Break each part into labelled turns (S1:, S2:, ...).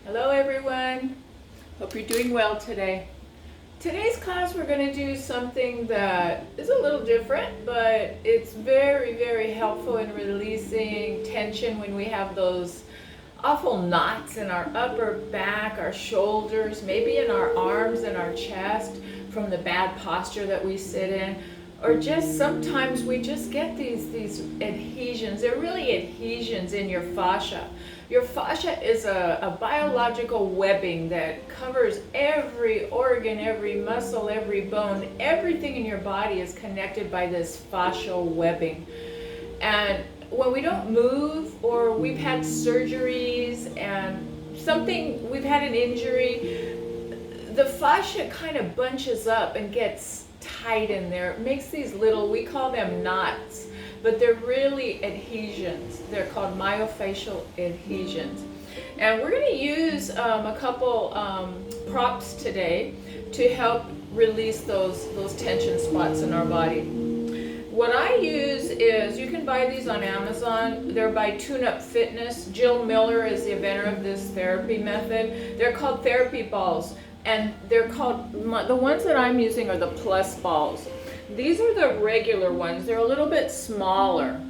S1: Hello everyone, hope you're doing well today. Today's class we're going to do something that is a little different, but it's very helpful in releasing tension when we have those awful knots in our upper back, our shoulders, maybe in our arms and our chest from the bad posture that we sit in. Or just sometimes we just get these adhesions. They're really adhesions in your fascia. Your fascia is a biological webbing that covers every organ, every muscle, every bone. Everything in your body is connected by this fascial webbing. And when we don't move, or we've had surgeries and we've had an injury, the fascia kind of bunches up and gets tight in there. It makes these little, we call them knots, but they're really adhesions. They're called myofacial adhesions. And we're going to use a couple props today to help release those tension spots in our body. What I use is, you can buy these on Amazon. They're by Tune Up Fitness. Jill Miller is the inventor of this therapy method. They're called therapy balls. And they're called, the ones that I'm using are the plus balls. These are the regular ones. They're a little bit smaller.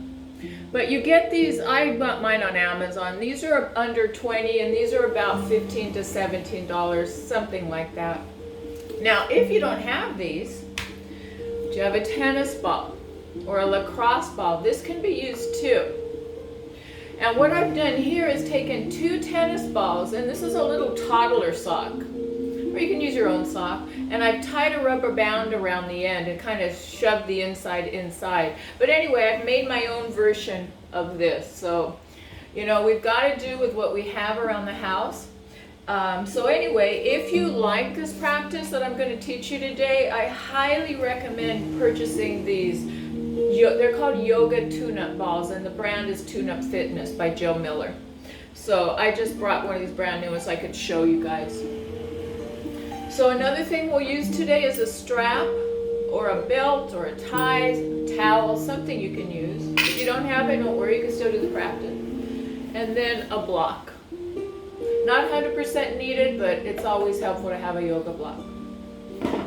S1: But you get these, I got mine on Amazon. These are under 20 and these are about $15 to $17, something like that. Now, if you don't have these, you have a tennis ball or a lacrosse ball. This can be used too. And what I've done here is taken 2 tennis balls, and this is a little toddler sock, or you can use your own sock, and I've tied a rubber band around the end and kind of shoved the inside. But anyway, I've made my own version of this. So, we've got to do with what we have around the house. So anyway, if you like this practice that I'm going to teach you today, I highly recommend purchasing these. They're called yoga tune-up balls, and the brand is Tune Up Fitness by Jill Miller. So I just brought one of these brand new ones so I could show you guys. So another thing we'll use today is a strap or a belt or a tie, towel, something you can use. If you don't have it, don't worry, you can still do the practice. And then a block. Not 100% needed, but it's always helpful to have a yoga block.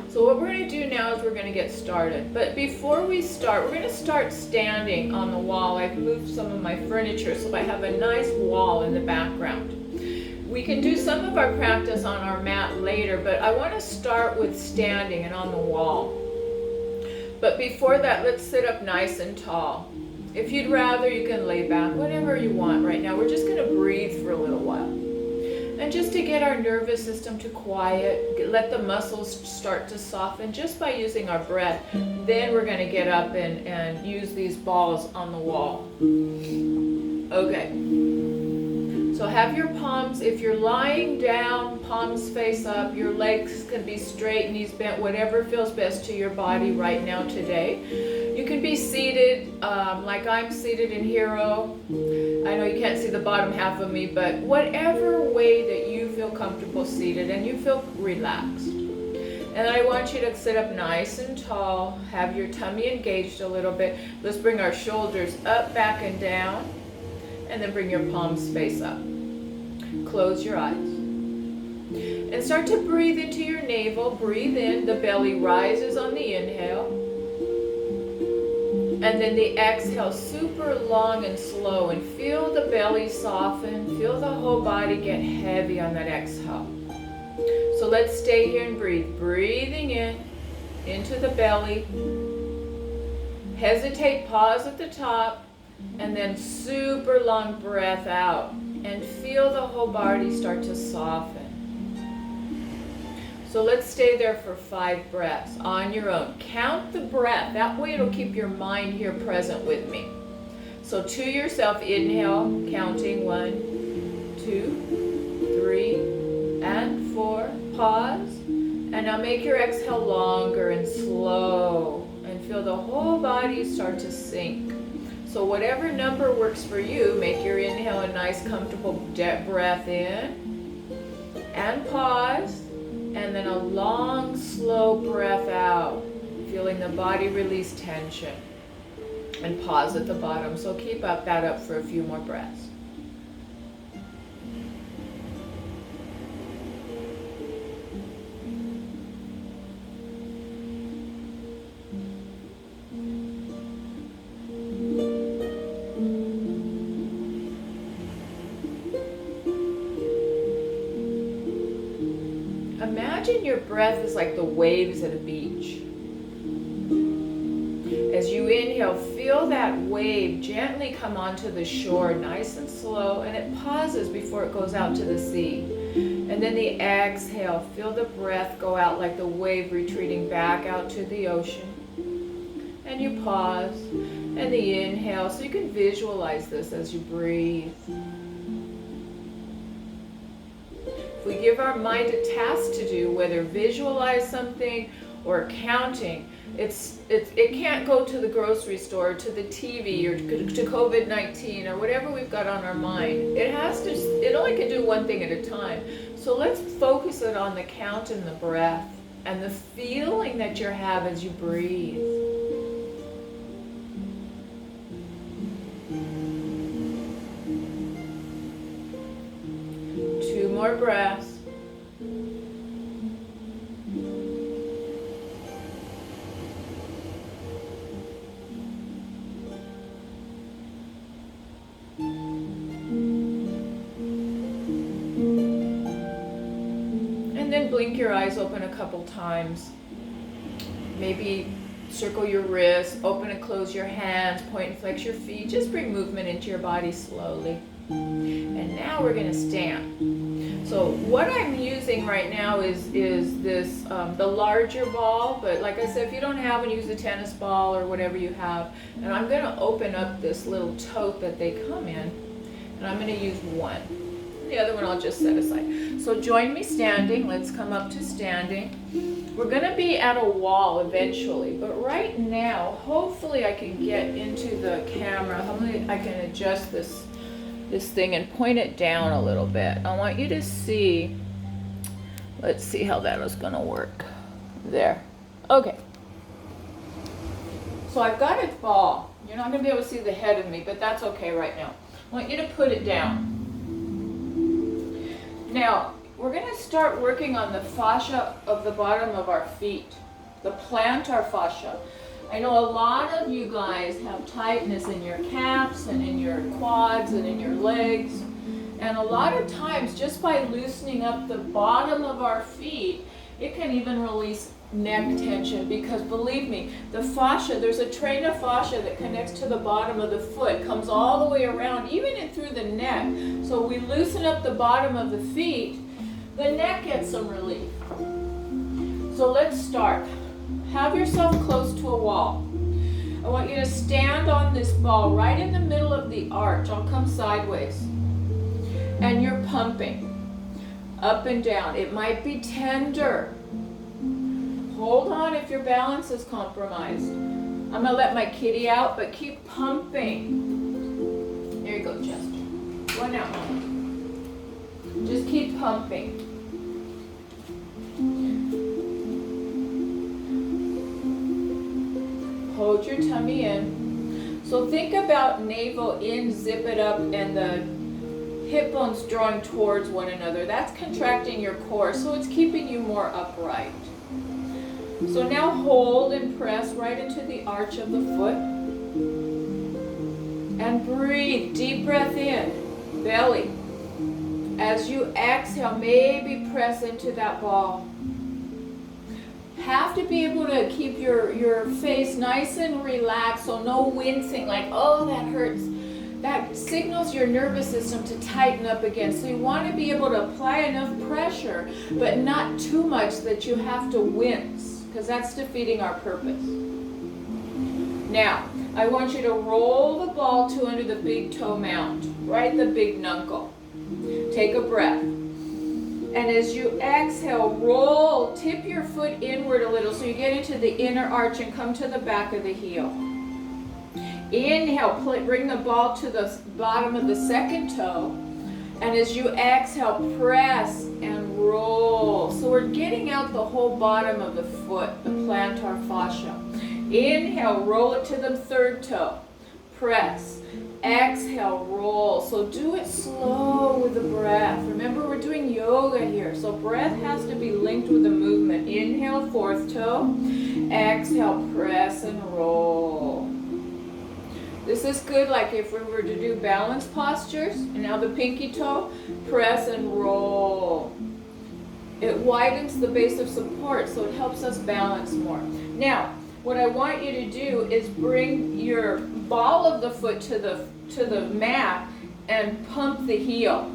S1: So what we're going to do now is we're going to get started. But before we start, we're going to start standing on the wall. I've moved some of my furniture so I have a nice wall in the background. We can do some of our practice on our mat later, but I want to start with standing and on the wall. But before that, let's sit up nice and tall. If you'd rather, you can lay back, whatever you want right now. We're just going to breathe for a little while. And just to get our nervous system to quiet, let the muscles start to soften just by using our breath. Then we're going to get up and use these balls on the wall. Okay. So have your palms, if you're lying down, palms face up, your legs can be straight, knees bent, whatever feels best to your body right now today. You can be seated, like I'm seated in Hero. I know you can't see the bottom half of me, but whatever way that you feel comfortable seated and you feel relaxed. And I want you to sit up nice and tall, have your tummy engaged a little bit. Let's bring our shoulders up, back, and down, and then bring your palms face up. Close your eyes. And start to breathe into your navel. Breathe in, the belly rises on the inhale. And then the exhale, super long and slow, and feel the belly soften, feel the whole body get heavy on that exhale. So let's stay here and breathe. Breathing in, into the belly. Hesitate, pause at the top, and then super long breath out. And feel the whole body start to soften. So let's stay there for 5 breaths on your own. Count the breath. That way it'll keep your mind here present with me. So to yourself, inhale, counting 1, 2, 3, and 4. Pause. And now make your exhale longer and slow. And feel the whole body start to sink. So whatever number works for you, make your inhale a nice, comfortable breath in. And pause. And then a long, slow breath out, feeling the body release tension. And pause at the bottom. So keep that up for a few more breaths. Imagine your breath is like the waves at a beach. As you inhale, feel that wave gently come onto the shore, nice and slow, and it pauses before it goes out to the sea. And then the exhale, feel the breath go out like the wave retreating back out to the ocean. And you pause, and the inhale, so you can visualize this as you breathe. If we give our mind a task to do, whether visualize something or counting, it can't go to the grocery store, to the TV, or to COVID-19, or whatever we've got on our mind. It only can do one thing at a time. So let's focus it on the count and the breath, and the feeling that you have as you breathe. Two more breaths. And then blink your eyes open a couple times. Maybe circle your wrists, open and close your hands, point and flex your feet. Just bring movement into your body slowly. And now we're going to stand. So what I'm using right now is this the larger ball, but like I said, if you don't have one, use a tennis ball or whatever you have. And I'm going to open up this little tote that they come in, and I'm going to use one. The other one I'll just set aside. So join me standing. Let's come up to standing. We're going to be at a wall eventually, but right now, hopefully I can get into the camera. Hopefully I can adjust this thing and point it down a little bit. I want you to see, let's see how that is going to work. There. Okay. So I've got a ball. You're not going to be able to see the head of me, but that's okay right now. I want you to put it down. Now, we're going to start working on the fascia of the bottom of our feet, the plantar fascia. I know a lot of you guys have tightness in your calves and in your quads and in your legs. And a lot of times, just by loosening up the bottom of our feet, it can even release neck tension, because believe me, the fascia, there's a train of fascia that connects to the bottom of the foot, comes all the way around, even in through the neck. So we loosen up the bottom of the feet, the neck gets some relief. So let's start. Have yourself close to a wall. I want you to stand on this ball right in the middle of the arch. I'll come sideways. And you're pumping up and down. It might be tender. Hold on if your balance is compromised. I'm going to let my kitty out, but keep pumping. There you go, Chester. One out. Just keep pumping. Hold your tummy in. So think about navel in, zip it up, and the hip bones drawing towards one another. That's contracting your core, so it's keeping you more upright. So now hold and press right into the arch of the foot. And breathe. Deep breath in, belly. As you exhale, maybe press into that ball. Have to be able to keep your face nice and relaxed, so no wincing like, oh, that hurts. That signals your nervous system to tighten up again. So you want to be able to apply enough pressure, but not too much that you have to wince, because that's defeating our purpose. Now, I want you to roll the ball to under the big toe mount, right, the big knuckle. Take a breath. And as you exhale, roll, tip your foot inward a little so you get into the inner arch and come to the back of the heel. Inhale, bring the ball to the bottom of the second toe. And as you exhale, press and roll. So we're getting out the whole bottom of the foot, the plantar fascia. Inhale, roll it to the third toe. Press. Exhale, roll. So do it slow with the breath. Remember, we're doing yoga here. So breath has to be linked with the movement. Inhale, fourth toe. Exhale, press and roll. This is good like if we were to do balance postures. And now the pinky toe, press and roll. It widens the base of support, so it helps us balance more. Now, what I want you to do is bring your ball of the foot to the mat and pump the heel.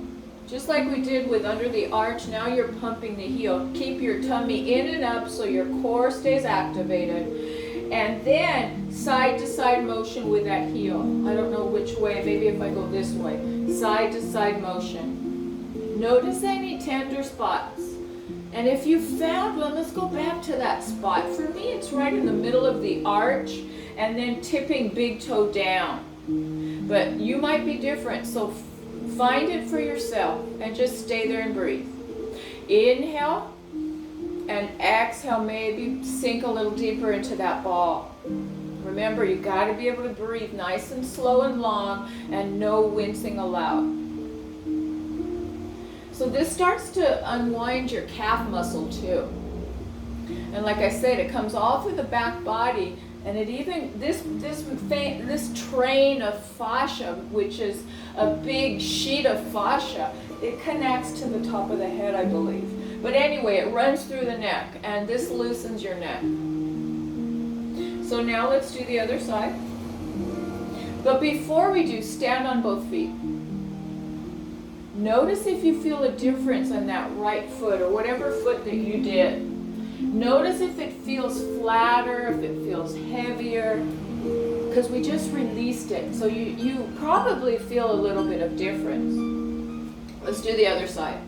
S1: Just like we did with under the arch, now you're pumping the heel. Keep your tummy in and up so your core stays activated. And then side to side motion with that heel. I don't know which way, maybe if I go this way. Side to side motion. Notice any tender spots. And if you found one, let's go back to that spot. For me, it's right in the middle of the arch and then tipping big toe down. But you might be different, so find it for yourself and just stay there and breathe. Inhale and exhale, maybe sink a little deeper into that ball. Remember, you got to be able to breathe nice and slow and long and no wincing allowed. So this starts to unwind your calf muscle too. And like I said, it comes all through the back body, and it even, this train of fascia, which is a big sheet of fascia, it connects to the top of the head, I believe. But anyway, it runs through the neck, and this loosens your neck. So now let's do the other side. But before we do, stand on both feet. Notice if you feel a difference on that right foot or whatever foot that you did. Notice if it feels flatter, if it feels heavier, because we just released it. So you probably feel a little bit of difference. Let's do the other side.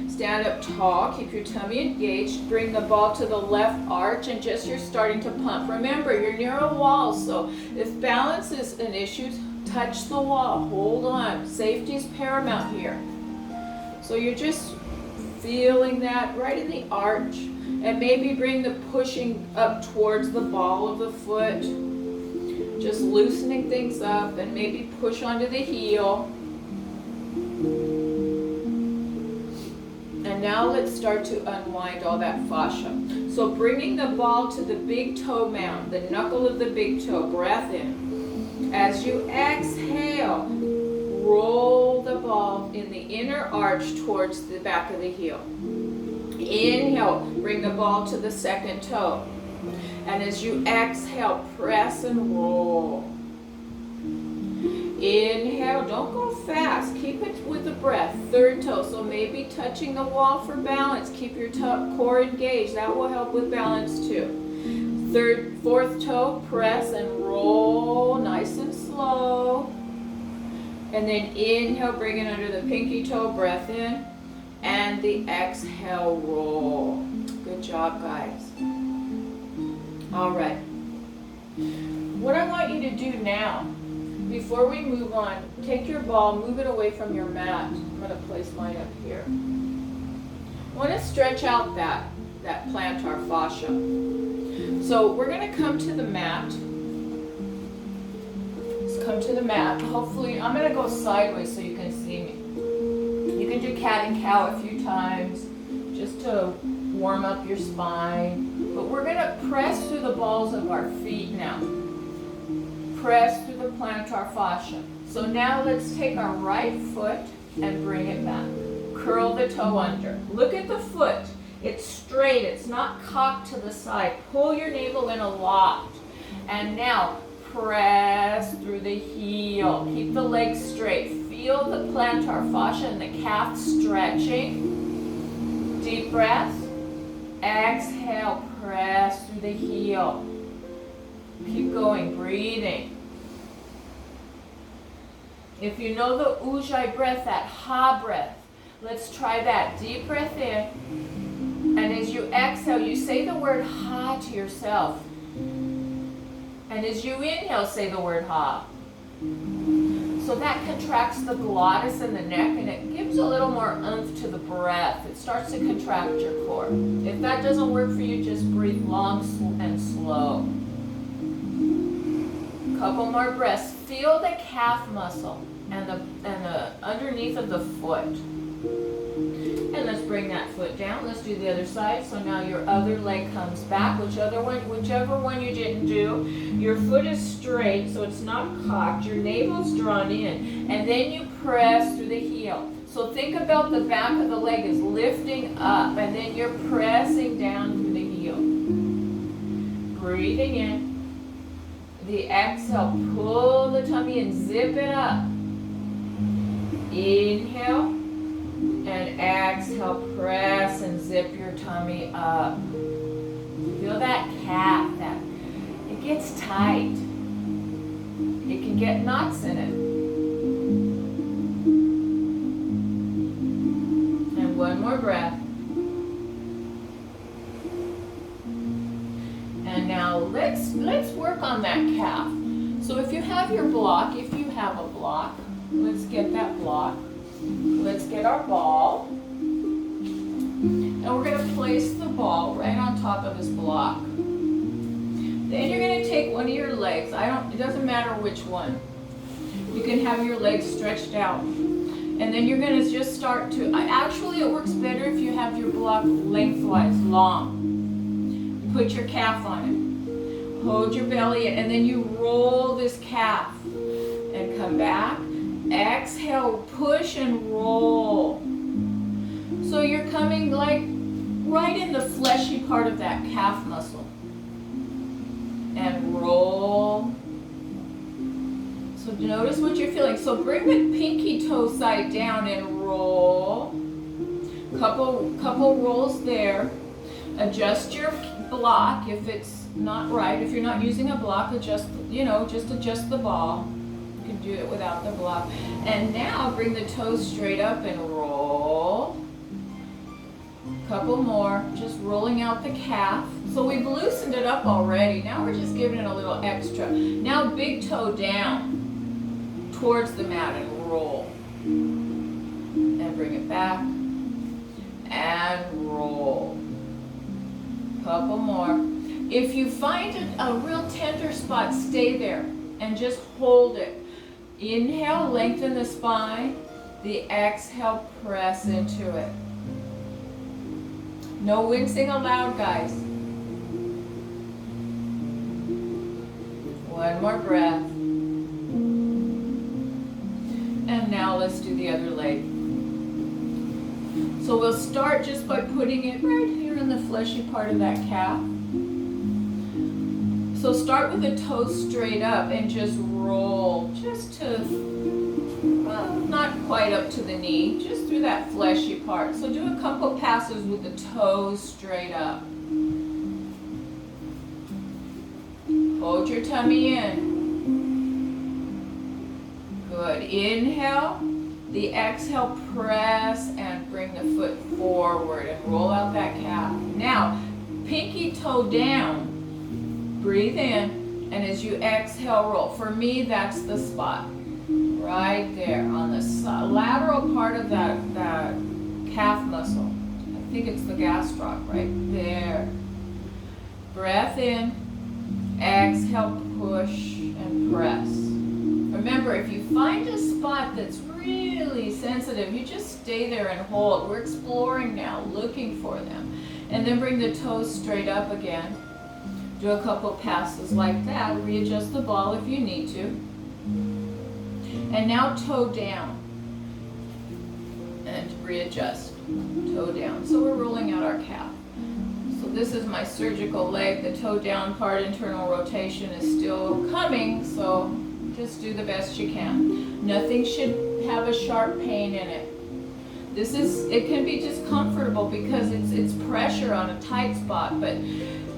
S1: Stand up tall, keep your tummy engaged, bring the ball to the left arch, and just you're starting to pump. Remember, you're near a wall, so if balance is an issue, touch the wall, hold on. Safety is paramount here. So you're just feeling that right in the arch, and maybe bring the pushing up towards the ball of the foot, just loosening things up, and maybe push onto the heel. And now let's start to unwind all that fascia. So bringing the ball to the big toe mound, the knuckle of the big toe, breath in. As you exhale, roll the ball in the inner arch towards the back of the heel. Inhale, bring the ball to the second toe. And as you exhale, press and roll. Inhale, don't go fast. Keep it with the breath. Third toe, so maybe touching the wall for balance. Keep your core engaged. That will help with balance too. Fourth toe, press and roll, nice and slow. And then inhale, bring it under the pinky toe, breath in. And the exhale, roll. Good job, guys. All right. What I want you to do now, before we move on, take your ball, move it away from your mat. I'm going to place mine up here. I want to stretch out that plantar fascia. So we're going to come to the mat. Let's come to the mat. Hopefully, I'm going to go sideways so you can see me. You can do cat and cow a few times just to warm up your spine. But we're going to press through the balls of our feet now. Press through the plantar fascia. So now let's take our right foot and bring it back. Curl the toe under. Look at the foot. It's straight. It's not cocked to the side. Pull your navel in a lot. And now press through the heel. Keep the legs straight. Feel the plantar fascia and the calf stretching. Deep breath. Exhale. Press through the heel. Keep going, breathing. If you know the ujjayi breath, that ha breath, let's try that. Deep breath in. And as you exhale, you say the word ha to yourself. And as you inhale, say the word ha. So that contracts the glottis and the neck, and it gives a little more oomph to the breath. It starts to contract your core. If that doesn't work for you, just breathe long and slow. Couple more breaths. Feel the calf muscle and the underneath of the foot. And let's bring that foot down. Let's do the other side. So now your other leg comes back, whichever one you didn't do. Your foot is straight, so it's not cocked. Your navel's drawn in. And then you press through the heel. So think about the back of the leg is lifting up, and then you're pressing down to the heel. Breathing in. The exhale, pull the tummy and zip it up. Inhale, and exhale, press and zip your tummy up. Feel that calf, it gets tight. It can get knots in it. And one more breath. And now let's work on that calf. So if you have your block, let's get that block. Let's get our ball. And we're going to place the ball right on top of this block. Then you're going to take one of your legs. It doesn't matter which one. You can have your legs stretched out. And then you're going to just start to, actually it works better if you have your block lengthwise, long. Put your calf on it. Hold your belly in, and then you roll this calf. And come back. Exhale, push and roll. So you're coming like right in the fleshy part of that calf muscle. And roll. So notice what you're feeling. So bring the pinky toe side down and roll. Couple rolls there. Adjust your block if it's not right. If you're not using a block, just adjust the ball. You can do it without the block. And now bring the toes straight up and roll. Couple more, just rolling out the calf. So we've loosened it up already. Now we're just giving it a little extra. Now big toe down towards the mat and roll. And bring it back. And roll. Couple more. If you find a real tender spot, stay there and just hold it. Inhale, lengthen the spine. The exhale, press into it. No wincing allowed, guys. One more breath. And now let's do the other leg. So we'll start just by putting it right here in the fleshy part of that calf. So start with the toes straight up and just roll, just to, well, not quite up to the knee, just through that fleshy part. So do a couple passes with the toes straight up. Hold your tummy in. Good. Inhale. The exhale, press and bring the foot forward and roll out that calf. Now, pinky toe down. Breathe in, and as you exhale, roll. For me, that's the spot. Right there on the lateral part of that calf muscle. I think it's the gastroc right there. Breath in, exhale, push and press. Remember, if you find a spot that's really sensitive, you just stay there and hold. We're exploring now, looking for them. And then bring the toes straight up again. Do a couple passes like that. Readjust the ball if you need to. And now toe down. And readjust. Toe down. So we're rolling out our calf. So this is my surgical leg. The toe down part, internal rotation, is still coming. So just do the best you can. Nothing should have a sharp pain in it. It can be just comfortable because it's pressure on a tight spot, but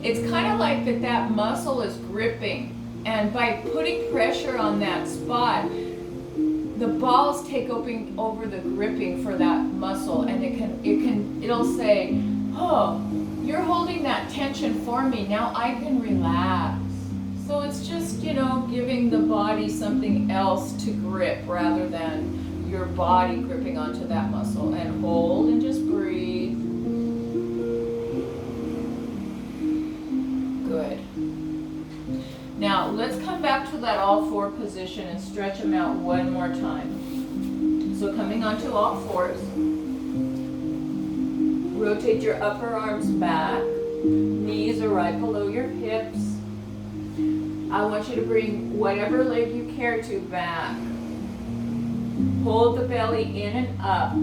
S1: it's kind of like that muscle is gripping, and by putting pressure on that spot, the balls take over the gripping for that muscle, and it'll say, oh, you're holding that tension for me, now I can relax. So it's just, giving the body something else to grip rather than your body gripping onto that muscle. And hold and just breathe. Good. Now let's come back to that all four position and stretch them out one more time. So coming onto all fours. Rotate your upper arms back. Knees are right below your hips. I want you to bring whatever leg you care to back. Hold the belly in and up.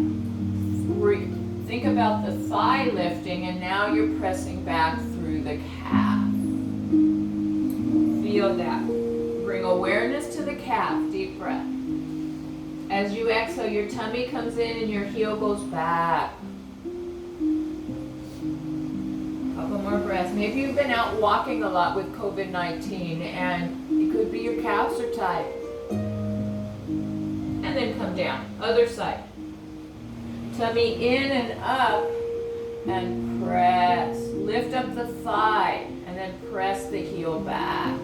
S1: Think about the thigh lifting, and now you're pressing back through the calf. Feel that. Bring awareness to the calf. Deep breath. As you exhale, your tummy comes in and your heel goes back. Couple more breaths. Maybe you've been out walking a lot with COVID-19 and it could be your calves are tight. And then come down. Other side. Tummy in and up and press. Lift up the thigh and then press the heel back.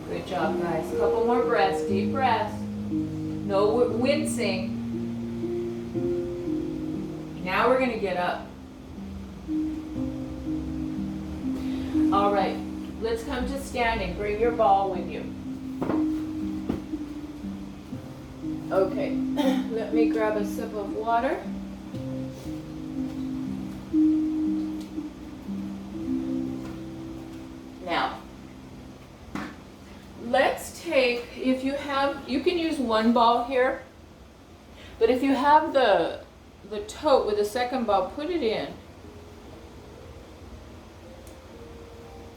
S1: Good job, guys. Couple more breaths. Deep breaths. No wincing. Now we're going to get up. All right, let's come to standing. Bring your ball with you. Okay, let me grab a sip of water. Now, let's take, if you have, you can use one ball here, but if you have the tote with the second ball, put it in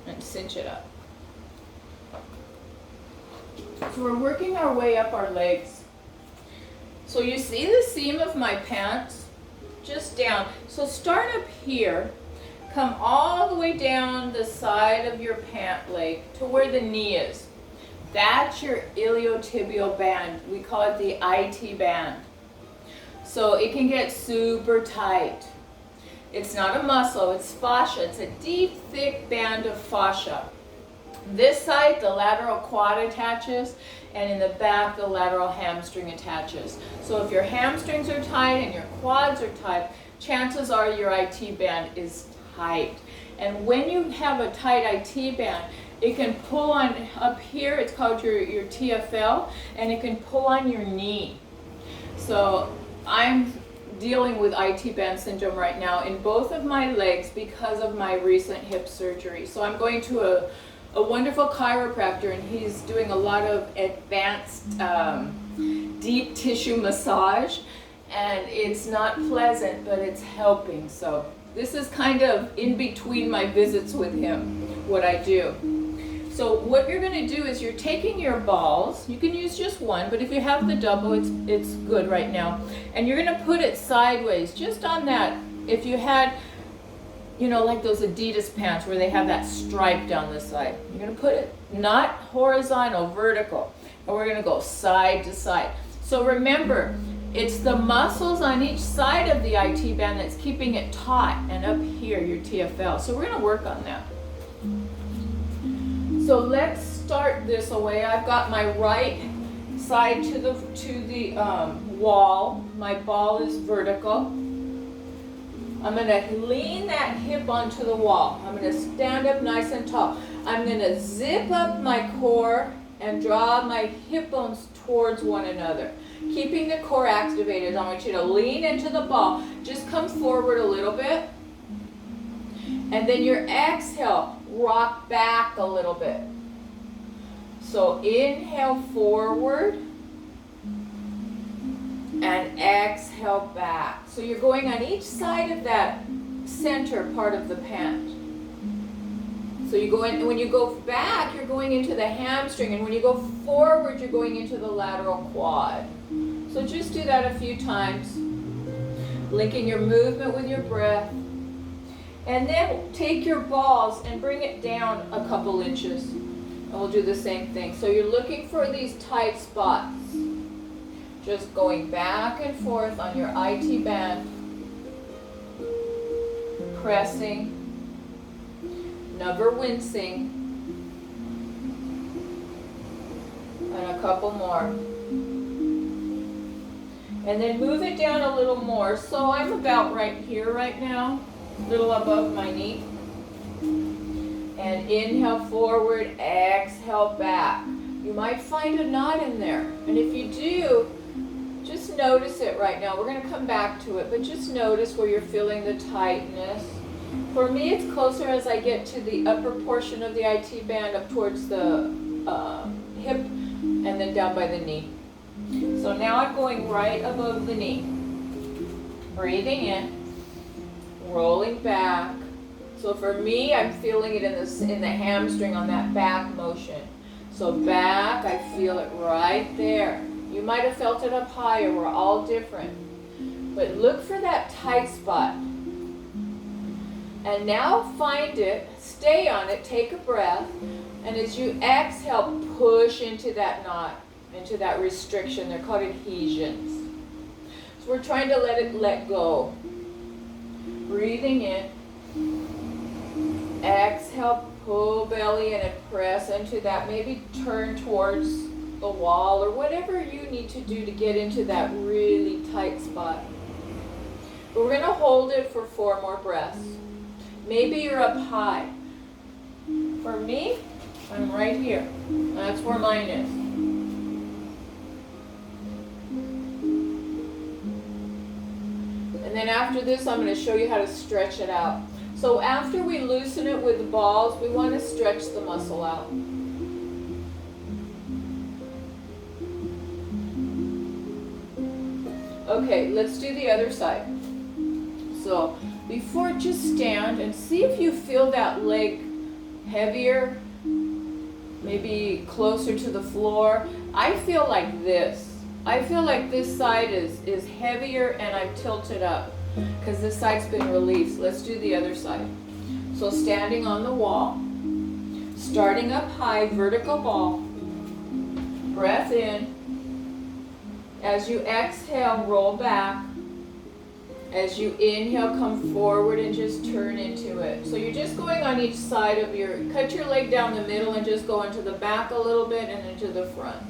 S1: and cinch it up. So we're working our way up our legs. So you see the seam of my pants? Just down. So start up here, come all the way down the side of your pant leg to where the knee is. That's your iliotibial band. We call it the IT band. So it can get super tight. It's not a muscle, it's fascia. It's a deep, thick band of fascia. This side, the lateral quad attaches, and in the back, the lateral hamstring attaches. So if your hamstrings are tight and your quads are tight, chances are your IT band is tight. And when you have a tight IT band, it can pull on up here, it's called your TFL, and it can pull on your knee. So I'm dealing with IT band syndrome right now in both of my legs because of my recent hip surgery. So I'm going to a wonderful chiropractor, and he's doing a lot of advanced deep tissue massage, and it's not pleasant, but it's helping. So this is kind of in between my visits with him, what I do. So what you're going to do is you're taking your balls, you can use just one, but if you have the double, it's good right now. And you're going to put it sideways, just on that. If you had, you know, like those Adidas pants where they have that stripe down the side, you're going to put it not horizontal, vertical. And we're going to go side to side. So remember, it's the muscles on each side of the IT band that's keeping it taut, and up here, your TFL. So we're going to work on that. So let's start this away. I've got my right side to the wall. My ball is vertical. I'm going to lean that hip onto the wall. I'm going to stand up nice and tall. I'm going to zip up my core and draw my hip bones towards one another. Keeping the core activated, I want you to lean into the ball. Just come forward a little bit. And then your exhale, rock back a little bit. So inhale forward and exhale back. So you're going on each side of that center part of the pant. So you go in, when you go back, you're going into the hamstring, and when you go forward, you're going into the lateral quad. So just do that a few times, linking your movement with your breath. And then take your balls and bring it down a couple inches. And we'll do the same thing. So you're looking for these tight spots. Just going back and forth on your IT band. Pressing. Never wincing. And a couple more. And then move it down a little more. So I'm about right here right now. Little above my knee. And inhale forward, exhale back. You might find a knot in there. And if you do, just notice it right now. We're going to come back to it, but just notice where you're feeling the tightness. For me, it's closer as I get to the upper portion of the IT band up towards the hip and then down by the knee. So now I'm going right above the knee. Breathing in, rolling back. So for me, I'm feeling it in the hamstring on that back motion. So back, I feel it right there. You might have felt it up higher. We're all different. But look for that tight spot. And now find it, stay on it, take a breath, and as you exhale, push into that knot, into that restriction. They're called adhesions. So we're trying to let go. Breathing in. Exhale, pull belly in and press into that. Maybe turn towards the wall or whatever you need to do to get into that really tight spot. But we're going to hold it for 4 more breaths. Maybe you're up high. For me, I'm right here. That's where mine is. And then after this, I'm going to show you how to stretch it out. So after we loosen it with the balls, we want to stretch the muscle out. Okay, let's do the other side. So before, just stand and see if you feel that leg heavier, maybe closer to the floor. I feel like this. I feel like this side is heavier and I've tilted up because this side's been released. Let's do the other side. So standing on the wall, starting up high, vertical ball, breath in. As you exhale, roll back. As you inhale, come forward and just turn into it. So you're just going on each side of cut your leg down the middle and just go into the back a little bit and into the front.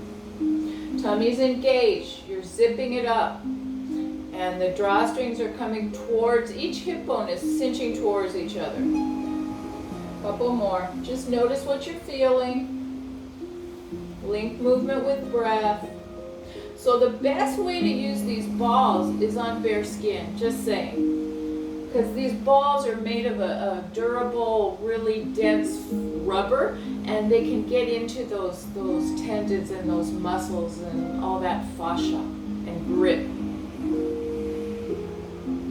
S1: Tummy's engaged, you're zipping it up. And the drawstrings are coming towards, each hip bone is cinching towards each other. Couple more. Just notice what you're feeling. Link movement with breath. So the best way to use these balls is on bare skin, just saying. Because these balls are made of a durable, really dense rubber, and they can get into those tendons and those muscles and all that fascia and grip.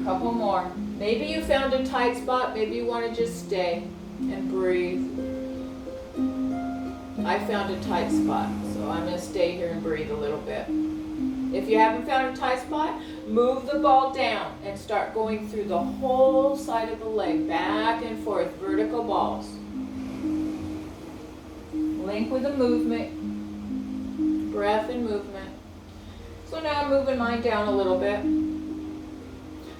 S1: Couple more. Maybe you found a tight spot, maybe you want to just stay and breathe. I found a tight spot, so I'm going to stay here and breathe a little bit. If you haven't found a tight spot, move the ball down and start going through the whole side of the leg, back and forth, vertical balls. Link with the movement, breath and movement. So now I'm moving mine down a little bit.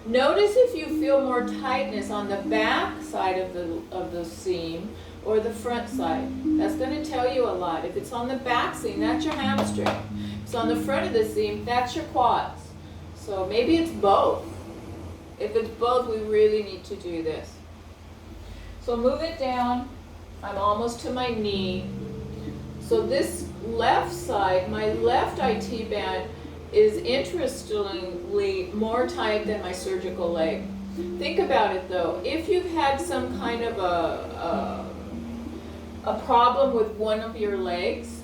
S1: Notice if you feel more tightness on the back side of the seam or the front side. That's going to tell you a lot. If it's on the back seam, that's your hamstring. If it's on the front of the seam, that's your quads. So maybe it's both. If it's both, we really need to do this. So move it down. I'm almost to my knee. So this left side, my left IT band, is interestingly more tight than my surgical leg. Think about it though. If you've had some kind of a problem with one of your legs,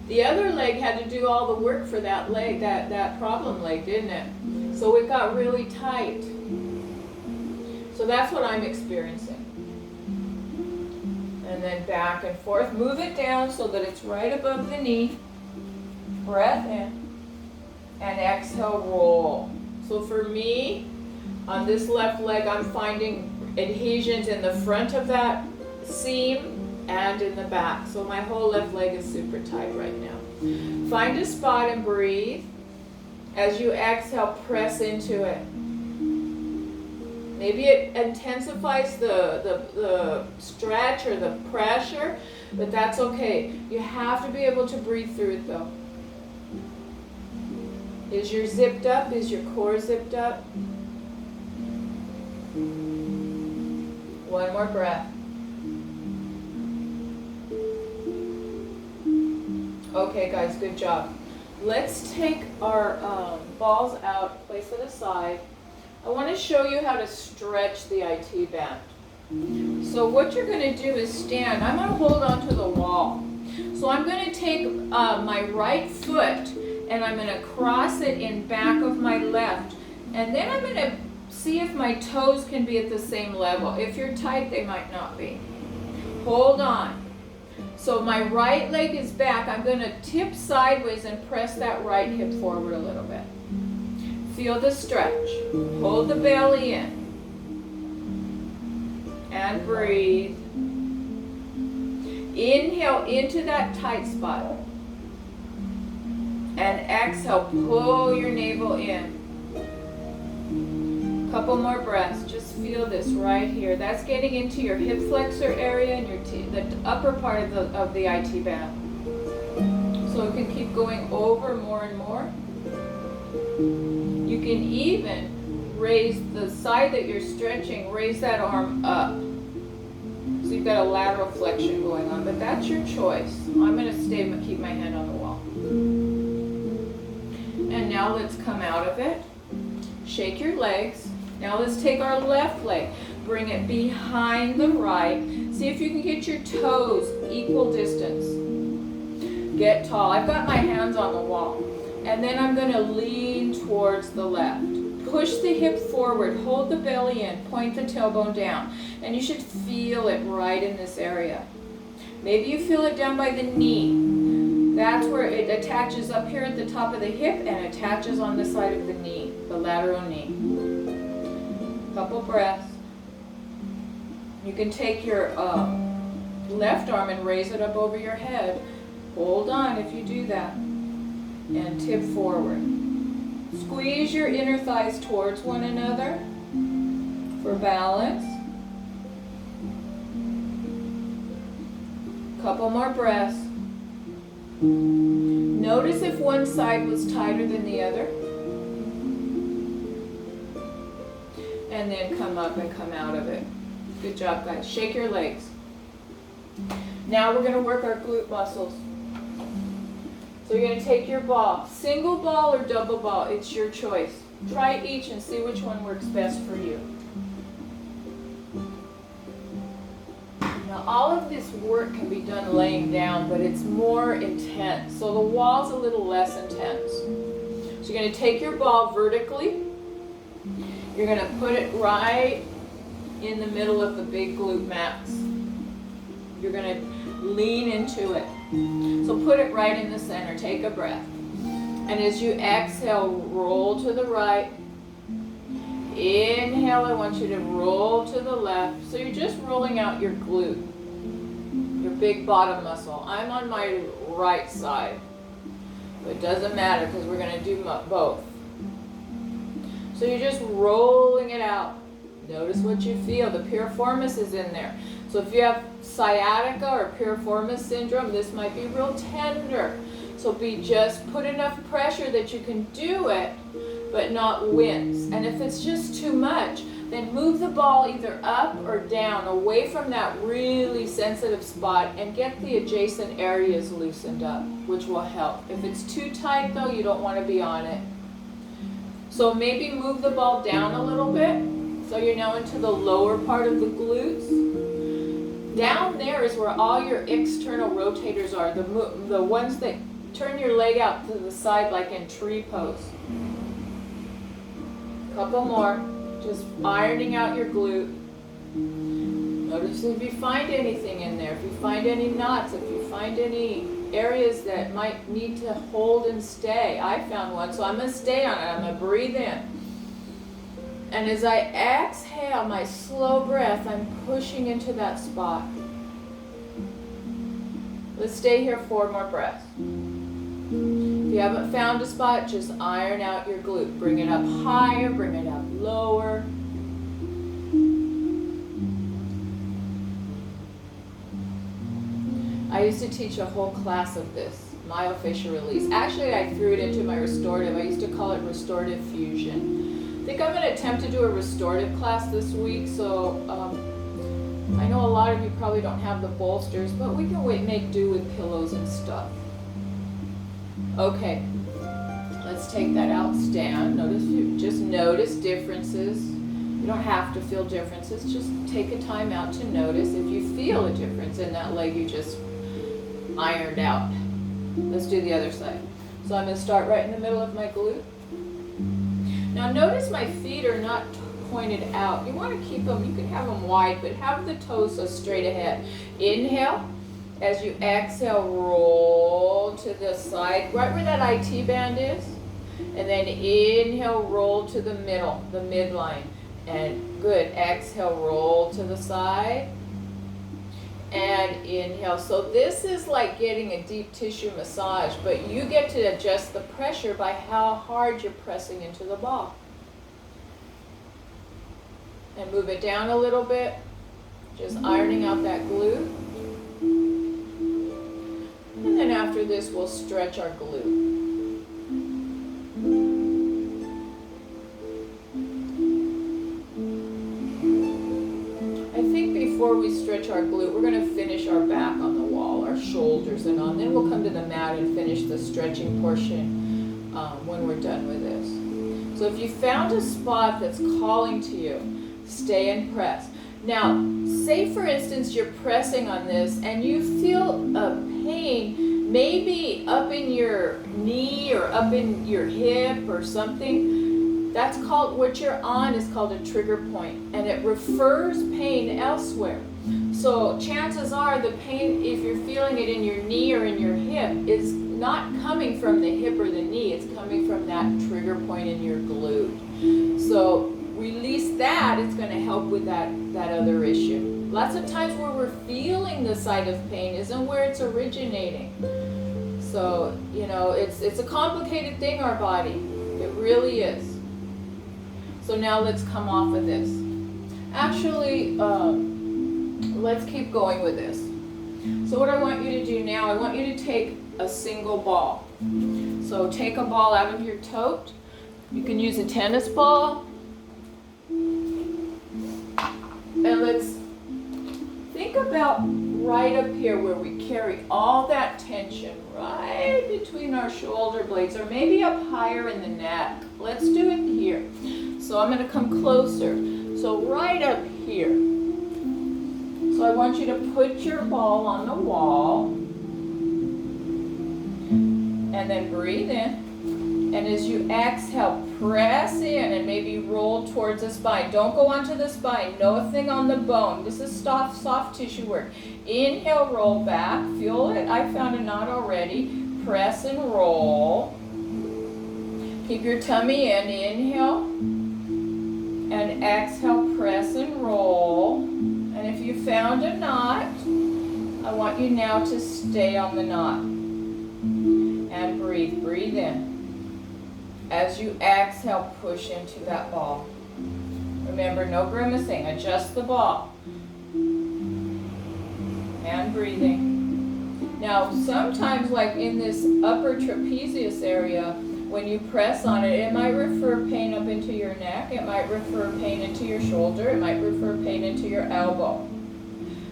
S1: the other leg had to do all the work for that leg, that problem leg, didn't it? So it got really tight. So that's what I'm experiencing. And then back and forth. Move it down so that it's right above the knee. Breath in. And exhale, roll. So for me, on this left leg, I'm finding adhesions in the front of that seam and in the back. So my whole left leg is super tight right now. Find a spot and breathe. As you exhale, press into it. Maybe it intensifies the stretch or the pressure, but that's okay. You have to be able to breathe through it though. Is your zipped up? Is your core zipped up? One more breath. Okay guys, good job. Let's take our balls out, place it aside. I want to show you how to stretch the IT band. So what you're going to do is stand. I'm going to hold on to the wall. So I'm going to take my right foot and I'm gonna cross it in back of my left. And then I'm gonna see if my toes can be at the same level. If you're tight, they might not be. Hold on. So my right leg is back. I'm gonna tip sideways and press that right hip forward a little bit. Feel the stretch. Hold the belly in. And breathe. Inhale into that tight spot. And exhale, pull your navel in. Couple more breaths. Just feel this right here. That's getting into your hip flexor area and the upper part of the IT band. So it can keep going over more and more. You can even raise the side that you're stretching, raise that arm up. So you've got a lateral flexion going on, but that's your choice. I'm going to keep my hand on the wall. And now let's come out of it. Shake your legs. Now let's take our left leg. Bring it behind the right. See if you can get your toes equal distance. Get tall. I've got my hands on the wall. And then I'm going to lean towards the left. Push the hip forward. Hold the belly in. Point the tailbone down. And you should feel it right in this area. Maybe you feel it down by the knee. That's where it attaches up here at the top of the hip and attaches on the side of the knee, the lateral knee. Couple breaths. You can take your left arm and raise it up over your head. Hold on if you do that. And tip forward. Squeeze your inner thighs towards one another for balance. Couple more breaths. Notice if one side was tighter than the other. And then come up and come out of it. Good job, guys. Shake your legs. Now we're going to work our glute muscles. So you're going to take your ball. Single ball or double ball, it's your choice. Try each and see which one works best for you. Now all of this work can be done laying down, but it's more intense. So the wall's a little less intense. So you're going to take your ball vertically. You're going to put it right in the middle of the big glute max. You're going to lean into it. So put it right in the center. Take a breath. And as you exhale, roll to the right. Inhale, I want you to roll to the left. So you're just rolling out your glute, your big bottom muscle. I'm on my right side. But it doesn't matter because we're going to do both. So you're just rolling it out. Notice what you feel. The piriformis is in there. So if you have sciatica or piriformis syndrome, this might be real tender. So just put enough pressure that you can do it, but not wince. And if it's just too much, then move the ball either up or down, away from that really sensitive spot, and get the adjacent areas loosened up, which will help. If it's too tight though, you don't want to be on it. So maybe move the ball down a little bit. So you're now into the lower part of the glutes. Down there is where all your external rotators are, the ones that turn your leg out to the side like in tree pose. Couple more. Just ironing out your glute. Notice if you find anything in there, if you find any knots, if you find any areas that might need to hold and stay. I found one, so I'm going to stay on it. I'm going to breathe in. And as I exhale, my slow breath, I'm pushing into that spot. Let's stay here 4 more breaths. If you haven't found a spot, just iron out your glute. Bring it up higher, bring it up lower. I used to teach a whole class of this, myofacial release. Actually, I threw it into my restorative. I used to call it restorative fusion. I think I'm going to attempt to do a restorative class this week, so I know a lot of you probably don't have the bolsters, but we can make do with pillows and stuff. Okay, let's take that out, stand. Just notice differences. You don't have to feel differences, just take a time out to notice if you feel a difference in that leg you just ironed out. Let's do the other side. So I'm going to start right in the middle of my glute. Now notice my feet are not pointed out. You want to keep them, you can have them wide, but have the toes so straight ahead. Inhale. As you exhale, roll to the side, right where that IT band is. And then inhale, roll to the middle, the midline. And good, exhale, roll to the side. And inhale. So this is like getting a deep tissue massage, but you get to adjust the pressure by how hard you're pressing into the ball. And move it down a little bit, just ironing out that glute. And then after this, we'll stretch our glute. Before we stretch our glute, we're going to finish our back on the wall, our shoulders and on. Then we'll come to the mat and finish the stretching portion when we're done with this. So if you found a spot that's calling to you, stay and press. Now, say for instance you're pressing on this and you feel a pain, maybe up in your knee or up in your hip or something. That's called, what you're on is called a trigger point, and it refers pain elsewhere. So chances are the pain, if you're feeling it in your knee or in your hip, is not coming from the hip or the knee, it's coming from that trigger point in your glute. So release that, it's going to help with that other issue. Lots of times where we're feeling the site of pain isn't where it's originating. So, you know, it's a complicated thing, our body. It really is. So now let's come off of this. Actually, let's keep going with this. So what I want you to do now, I want you to take a single ball. So take a ball out of your tote. You can use a tennis ball. And let's think about right up here where we carry all that tension right between our shoulder blades, or maybe up higher in the neck. Let's do it here. So I'm going to come closer. So right up here. So I want you to put your ball on the wall. And then breathe in. And as you exhale, press in and maybe roll towards the spine. Don't go onto the spine. Nothing on the bone. This is soft tissue work. Inhale, roll back. Feel it. I found a knot already. Press and roll. Keep your tummy in. Inhale. And exhale, press and roll. And if you found a knot, I want you now to stay on the knot. And breathe. Breathe in. As you exhale, push into that ball. Remember, no grimacing. Adjust the ball. And breathing. Now, sometimes, like in this upper trapezius area, when you press on it, it might refer pain up into your neck. It might refer pain into your shoulder. It might refer pain into your elbow.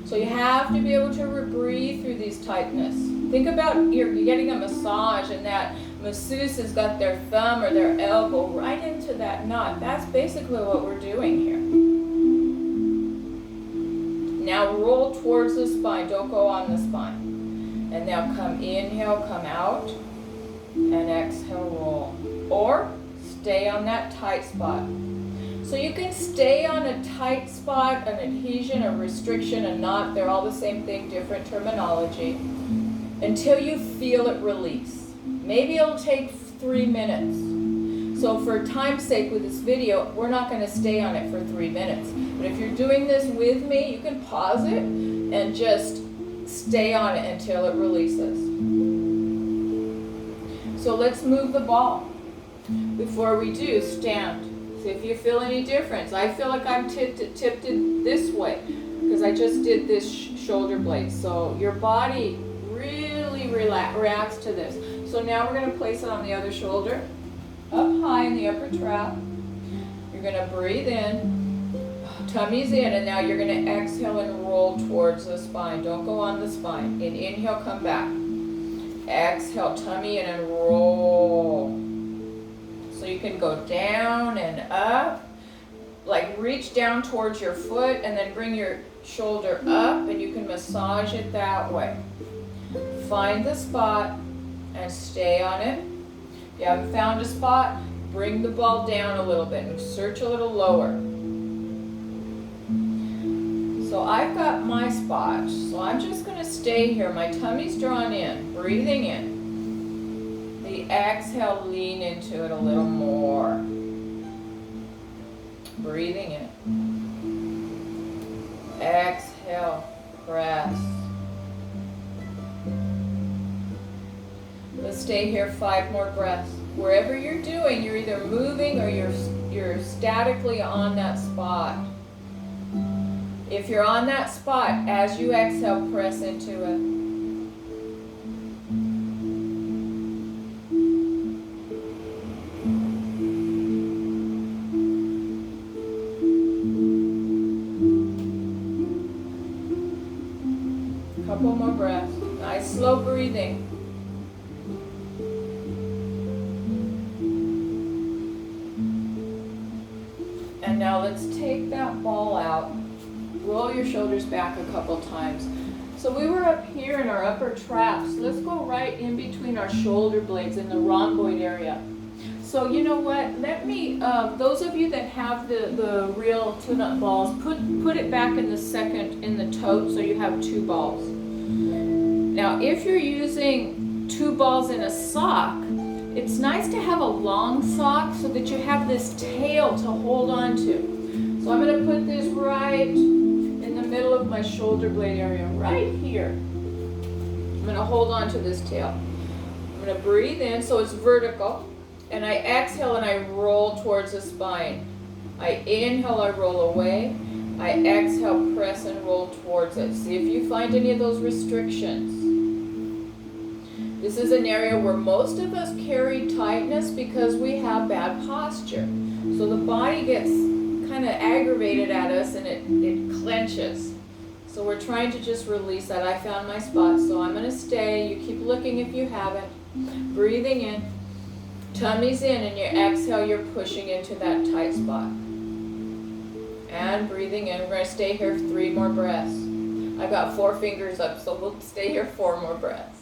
S1: So you have to be able to breathe through these tightness. Think about you're getting a massage and that masseuse has got their thumb or their elbow right into that knot. That's basically what we're doing here. Now roll towards the spine. Don't go on the spine. And now come inhale, come out, and exhale, roll. Or stay on that tight spot. So you can stay on a tight spot, an adhesion, a restriction, a knot. They're all the same thing, different terminology. Until you feel it release. Maybe it'll take 3 minutes. So for time's sake with this video, we're not going to stay on it for 3 minutes. But if you're doing this with me, you can pause it and just stay on it until it releases. So let's move the ball. Before we do, stand. See if you feel any difference. I feel like I'm tipped this way because I just did this shoulder blade. So your body really reacts to this. So now we're going to place it on the other shoulder, up high in the upper trap. You're going to breathe in, tummy's in, and now you're going to exhale and roll towards the spine. Don't go on the spine. And inhale, come back. Exhale, tummy in and roll. So you can go down and up, like reach down towards your foot and then bring your shoulder up and you can massage it that way. Find the spot and stay on it. You haven't found a spot? Bring the ball down a little bit and search a little lower. So I've got my spot, so I'm just going to stay here. My tummy's drawn in, breathing in. The exhale, lean into it a little more. Breathing in. Exhale, press. Let's stay here 5 more breaths. Wherever you're doing, you're either moving or you're statically on that spot. If you're on that spot, as you exhale, press into it. Couple more breaths. Nice slow breathing. And now let's take that ball out. Roll your shoulders back a couple times. So we were up here in our upper traps. Let's go right in between our shoulder blades in the rhomboid area. So you know what? Let me, those of you that have the real tune-up balls, put it back in the tote so you have 2 balls. Now if you're using 2 balls in a sock, it's nice to have a long sock so that you have this tail to hold on to. So I'm going to put this right in the middle of my shoulder blade area, right here. I'm going to hold on to this tail. I'm going to breathe in so it's vertical, and I exhale and I roll towards the spine. I inhale, I roll away. I exhale, press and roll towards it. See if you find any of those restrictions. This is an area where most of us carry tightness because we have bad posture. So the body gets kind of aggravated at us and it clenches. So we're trying to just release that. I found my spot, so I'm going to stay. You keep looking if you haven't. Breathing in. Tummy's in, and you exhale, you're pushing into that tight spot. And breathing in. We're going to stay here 3 more breaths. I've got 4 fingers up, so we'll stay here 4 more breaths.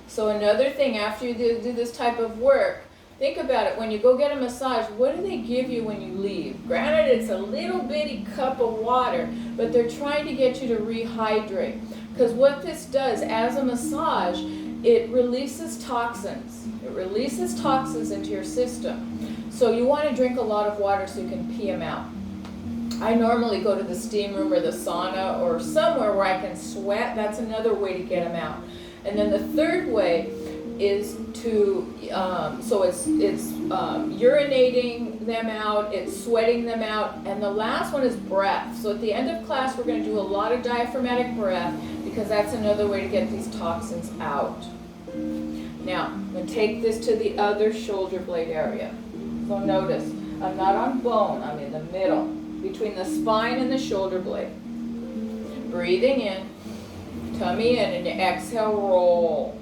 S1: So another thing, after you do this type of work, think about it. When you go get a massage, what do they give you when you leave? Granted, it's a little bitty cup of water, but they're trying to get you to rehydrate. Because what this does, as a massage, it releases toxins. It releases toxins into your system. So you want to drink a lot of water so you can pee them out. I normally go to the steam room or the sauna or somewhere where I can sweat. That's another way to get them out. And then the third way is to, so it's urinating them out, it's sweating them out, and the last one is breath. So at the end of class, we're going to do a lot of diaphragmatic breath because that's another way to get these toxins out. Now, I'm going to take this to the other shoulder blade area. So notice, I'm not on bone, I'm in the middle, between the spine and the shoulder blade. Breathing in. Tummy in, and exhale, roll.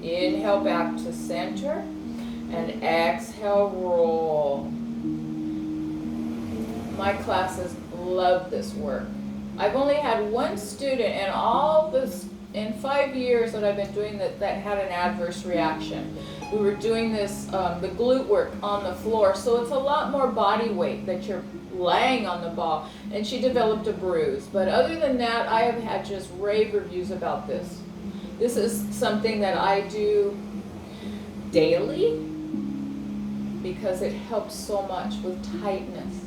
S1: Inhale back to center, and exhale, roll. My classes love this work. I've only had 1 student in 5 years that I've been doing that had an adverse reaction. We were doing this, the glute work on the floor, so it's a lot more body weight that you're laying on the ball, and she developed a bruise. But other than that, I have had just rave reviews about this. This is something that I do daily because it helps so much with tightness.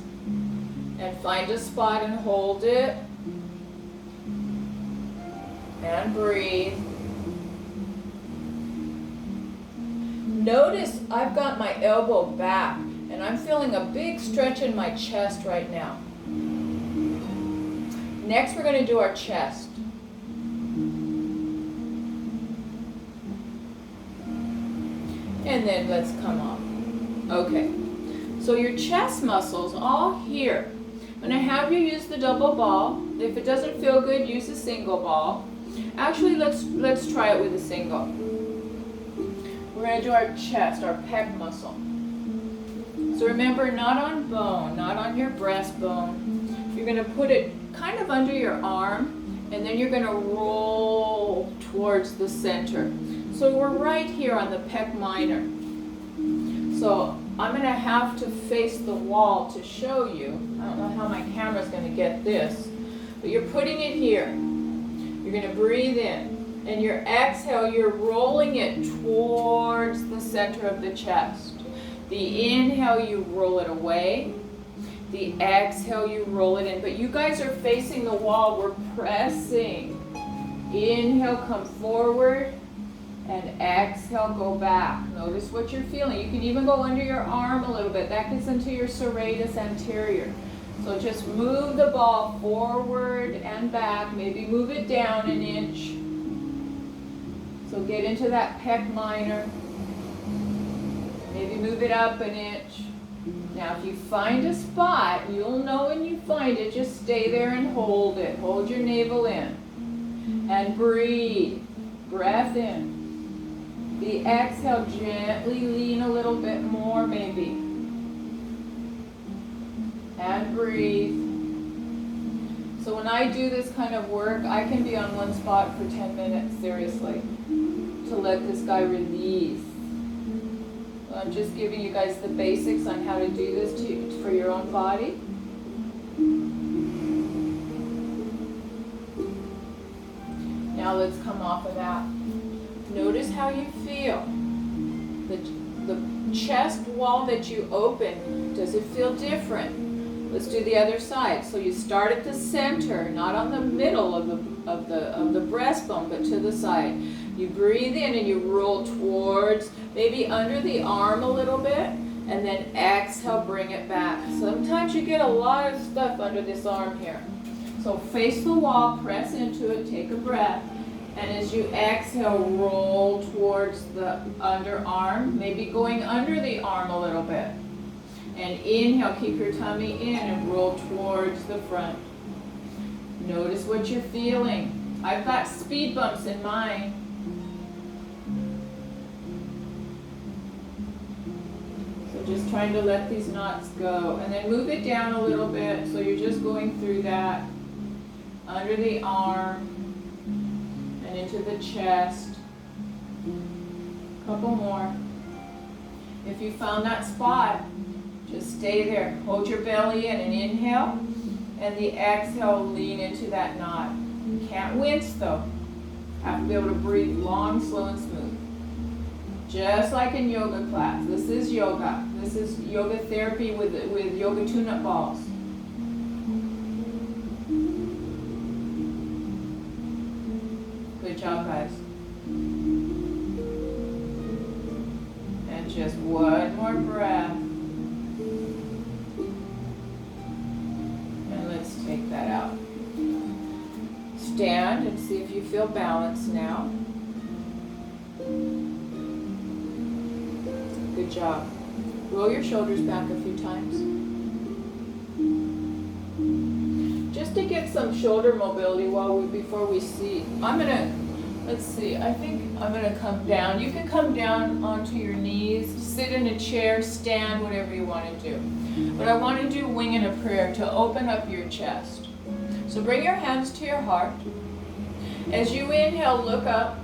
S1: And find a spot and hold it. And breathe. Notice I've got my elbow back, and I'm feeling a big stretch in my chest right now. Next, we're going to do our chest. And then let's come off. Okay. So your chest muscles all here. I'm going to have you use the double ball. If it doesn't feel good, use a single ball. Actually, let's try it with a single. We're going to do our chest, our pec muscle. So remember, not on bone, not on your breastbone. You're going to put it kind of under your arm, and then you're going to roll towards the center. So we're right here on the pec minor. So I'm going to have to face the wall to show you. I don't know how my camera's going to get this, but you're putting it here. You're going to breathe in, and your exhale, you're rolling it towards the center of the chest. The inhale, you roll it away. The exhale, you roll it in. But you guys are facing the wall. We're pressing. Inhale, come forward. And exhale, go back. Notice what you're feeling. You can even go under your arm a little bit. That gets into your serratus anterior. So just move the ball forward and back. Maybe move it down an inch. So get into that pec minor. Maybe move it up an inch. Now if you find a spot, you'll know when you find it. Just stay there and hold it. Hold your navel in. And breathe. Breath in. The exhale, gently lean a little bit more maybe. And breathe. So when I do this kind of work, I can be on one spot for 10 minutes, seriously, to let this guy release. So I'm just giving you guys the basics on how to do this for your own body. Now let's come off of that. Notice how you feel. The chest wall that you open, does it feel different? Let's do the other side. So you start at the center, not on the middle of the breastbone, but to the side. You breathe in and you roll towards, maybe under the arm a little bit, and then exhale, bring it back. Sometimes you get a lot of stuff under this arm here. So face the wall, press into it, take a breath. And as you exhale, roll towards the underarm, maybe going under the arm a little bit. And inhale, keep your tummy in and roll towards the front. Notice what you're feeling. I've got speed bumps in mine. So just trying to let these knots go. And then move it down a little bit, so you're just going through that. Under the arm. Into the chest. Couple more. If you found that spot, just stay there. Hold your belly in and inhale, and the exhale, lean into that knot. You can't wince though. Have to be able to breathe long, slow, and smooth. Just like in yoga class. This is yoga. This is yoga therapy with yoga tune-up balls. Good job, guys. And just one more breath. And let's take that out. Stand and see if you feel balanced now. Good job. Roll your shoulders back a few times. Just to get some shoulder mobility before we see. Let's see, I think I'm gonna come down. You can come down onto your knees, sit in a chair, stand, whatever you wanna do. But I wanna do wing and a prayer to open up your chest. So bring your hands to your heart. As you inhale, look up.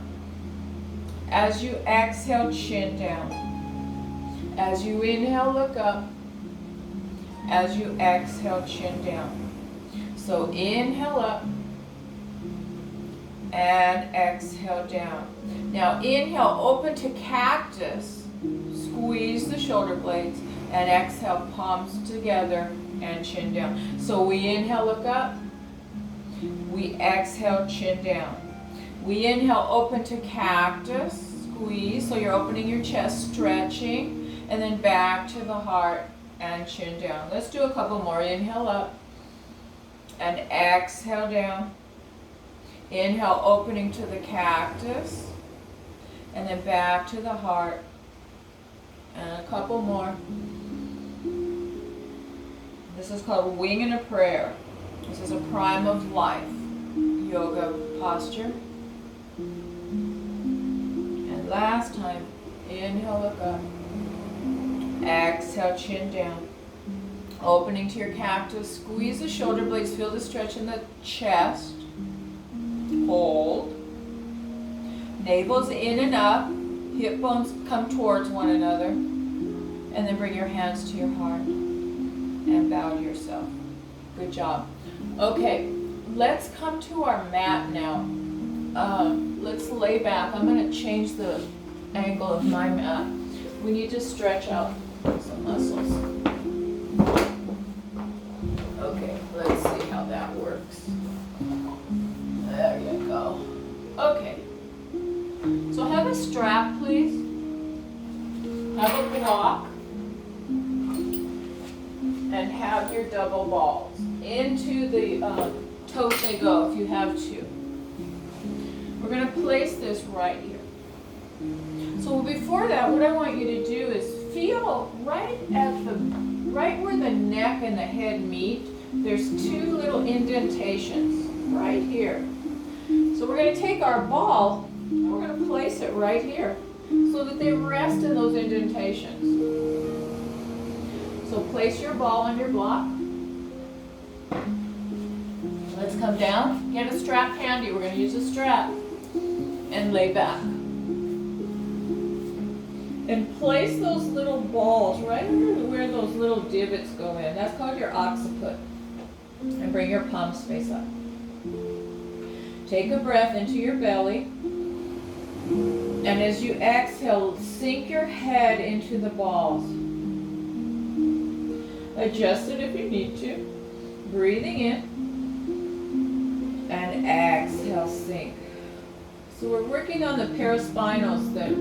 S1: As you exhale, chin down. As you inhale, look up. As you exhale, chin down. So inhale up and exhale down. Now inhale, open to cactus. Squeeze the shoulder blades and exhale, palms together and chin down. So we inhale, look up. We exhale, chin down. We inhale, open to cactus. Squeeze, so you're opening your chest, stretching, and then back to the heart and chin down. Let's do a couple more. Inhale up. And exhale down. Inhale, opening to the cactus. And then back to the heart. And a couple more. This is called wing and a prayer. This is a prime of life yoga posture. And last time, inhale, look up. Exhale, chin down. Opening to your cactus, squeeze the shoulder blades, feel the stretch in the chest. Hold. Navel's in and up. Hip bones come towards one another. And then bring your hands to your heart and bow to yourself. Good job. Okay, let's come to our mat now. Let's lay back. I'm going to change the angle of my mat. We need to stretch out some muscles. Okay, let's see how that works. There you go. Okay. So have a strap, please. Have a block. And have your double balls. Into the toes they go if you have to. We're going to place this right here. So before that, what I want you to do is feel right where the neck and the head meet. There's two little indentations right here. So we're going to take our ball and we're going to place it right here so that they rest in those indentations. So place your ball on your block. Let's come down. Get a strap handy. We're going to use a strap. And lay back. And place those little balls right where those little divots go in. That's called your occiput. And bring your palms face up. Take a breath into your belly. And as you exhale, sink your head into the balls. Adjust it if you need to. Breathing in. And exhale, sink. So we're working on the paraspinals that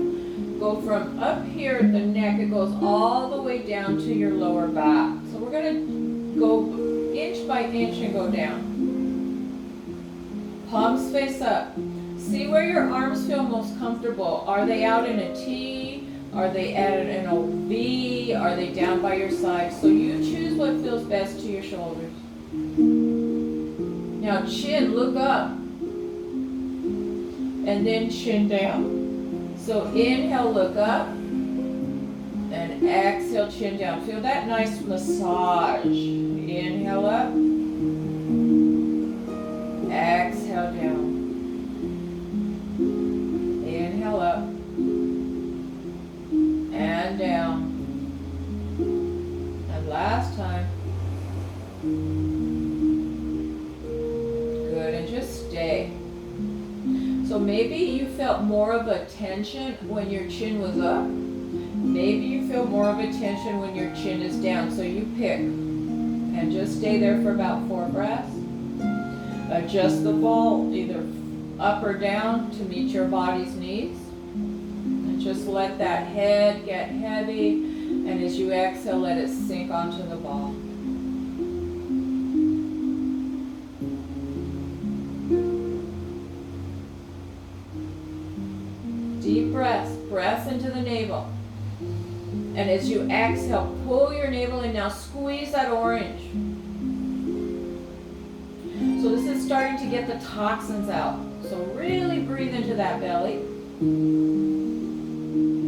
S1: go from up here at the neck, it goes all the way down to your lower back. So we're going to go inch by inch and go down. Palms face up. See where your arms feel most comfortable. Are they out in a T? Are they in a V? Are they down by your side? So you choose what feels best to your shoulders. Now chin, look up. And then chin down. So inhale, look up. And exhale, chin down. Feel that nice massage. Inhale up. Exhale down. Inhale up. And down. And last time. Good, and just stay. So maybe you felt more of a tension when your chin was up. Maybe you feel more of a tension when your chin is down. So you pick. And just stay there for about 4 breaths. Adjust the ball either up or down to meet your body's needs. And just let that head get heavy. And as you exhale, let it sink onto the ball. Deep breaths, breaths into the navel. And as you exhale, pull your navel in. Now squeeze that orange. So this is starting to get the toxins out. So really breathe into that belly.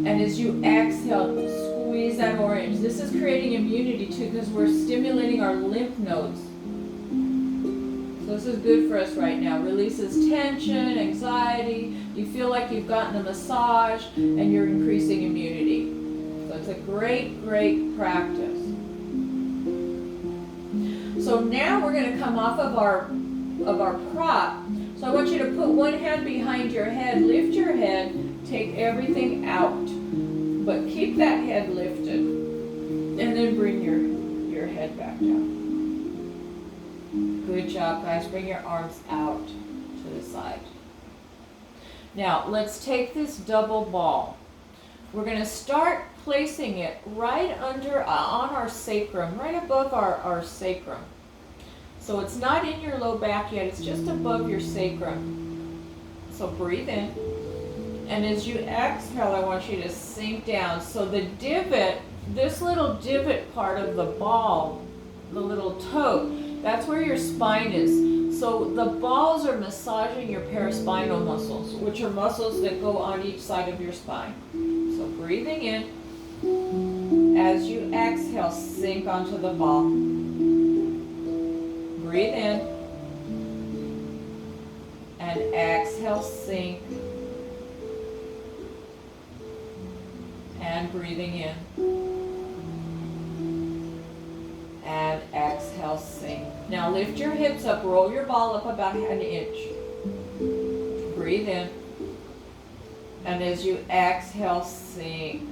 S1: And as you exhale, squeeze that orange. This is creating immunity too because we're stimulating our lymph nodes. So this is good for us right now. Releases tension, anxiety. You feel like you've gotten a massage and you're increasing immunity. So it's a great, great practice. So now we're going to come off of our prop. So I want you to put one hand behind your head, lift your head, take everything out. But keep that head lifted. And then bring your head back down. Good job, guys. Bring your arms out to the side. Now, let's take this double ball. We're going to start placing it right under, on our sacrum, right above our sacrum. So it's not in your low back yet, it's just above your sacrum. So breathe in. And as you exhale, I want you to sink down. So the divot, this little divot part of the ball, the little toe, that's where your spine is. So the balls are massaging your paraspinal muscles, which are muscles that go on each side of your spine. So breathing in. As you exhale, sink onto the ball. Breathe in. And exhale, sink. And breathing in. And exhale, sink. Now lift your hips up, roll your ball up about an inch. Breathe in. And as you exhale, sink.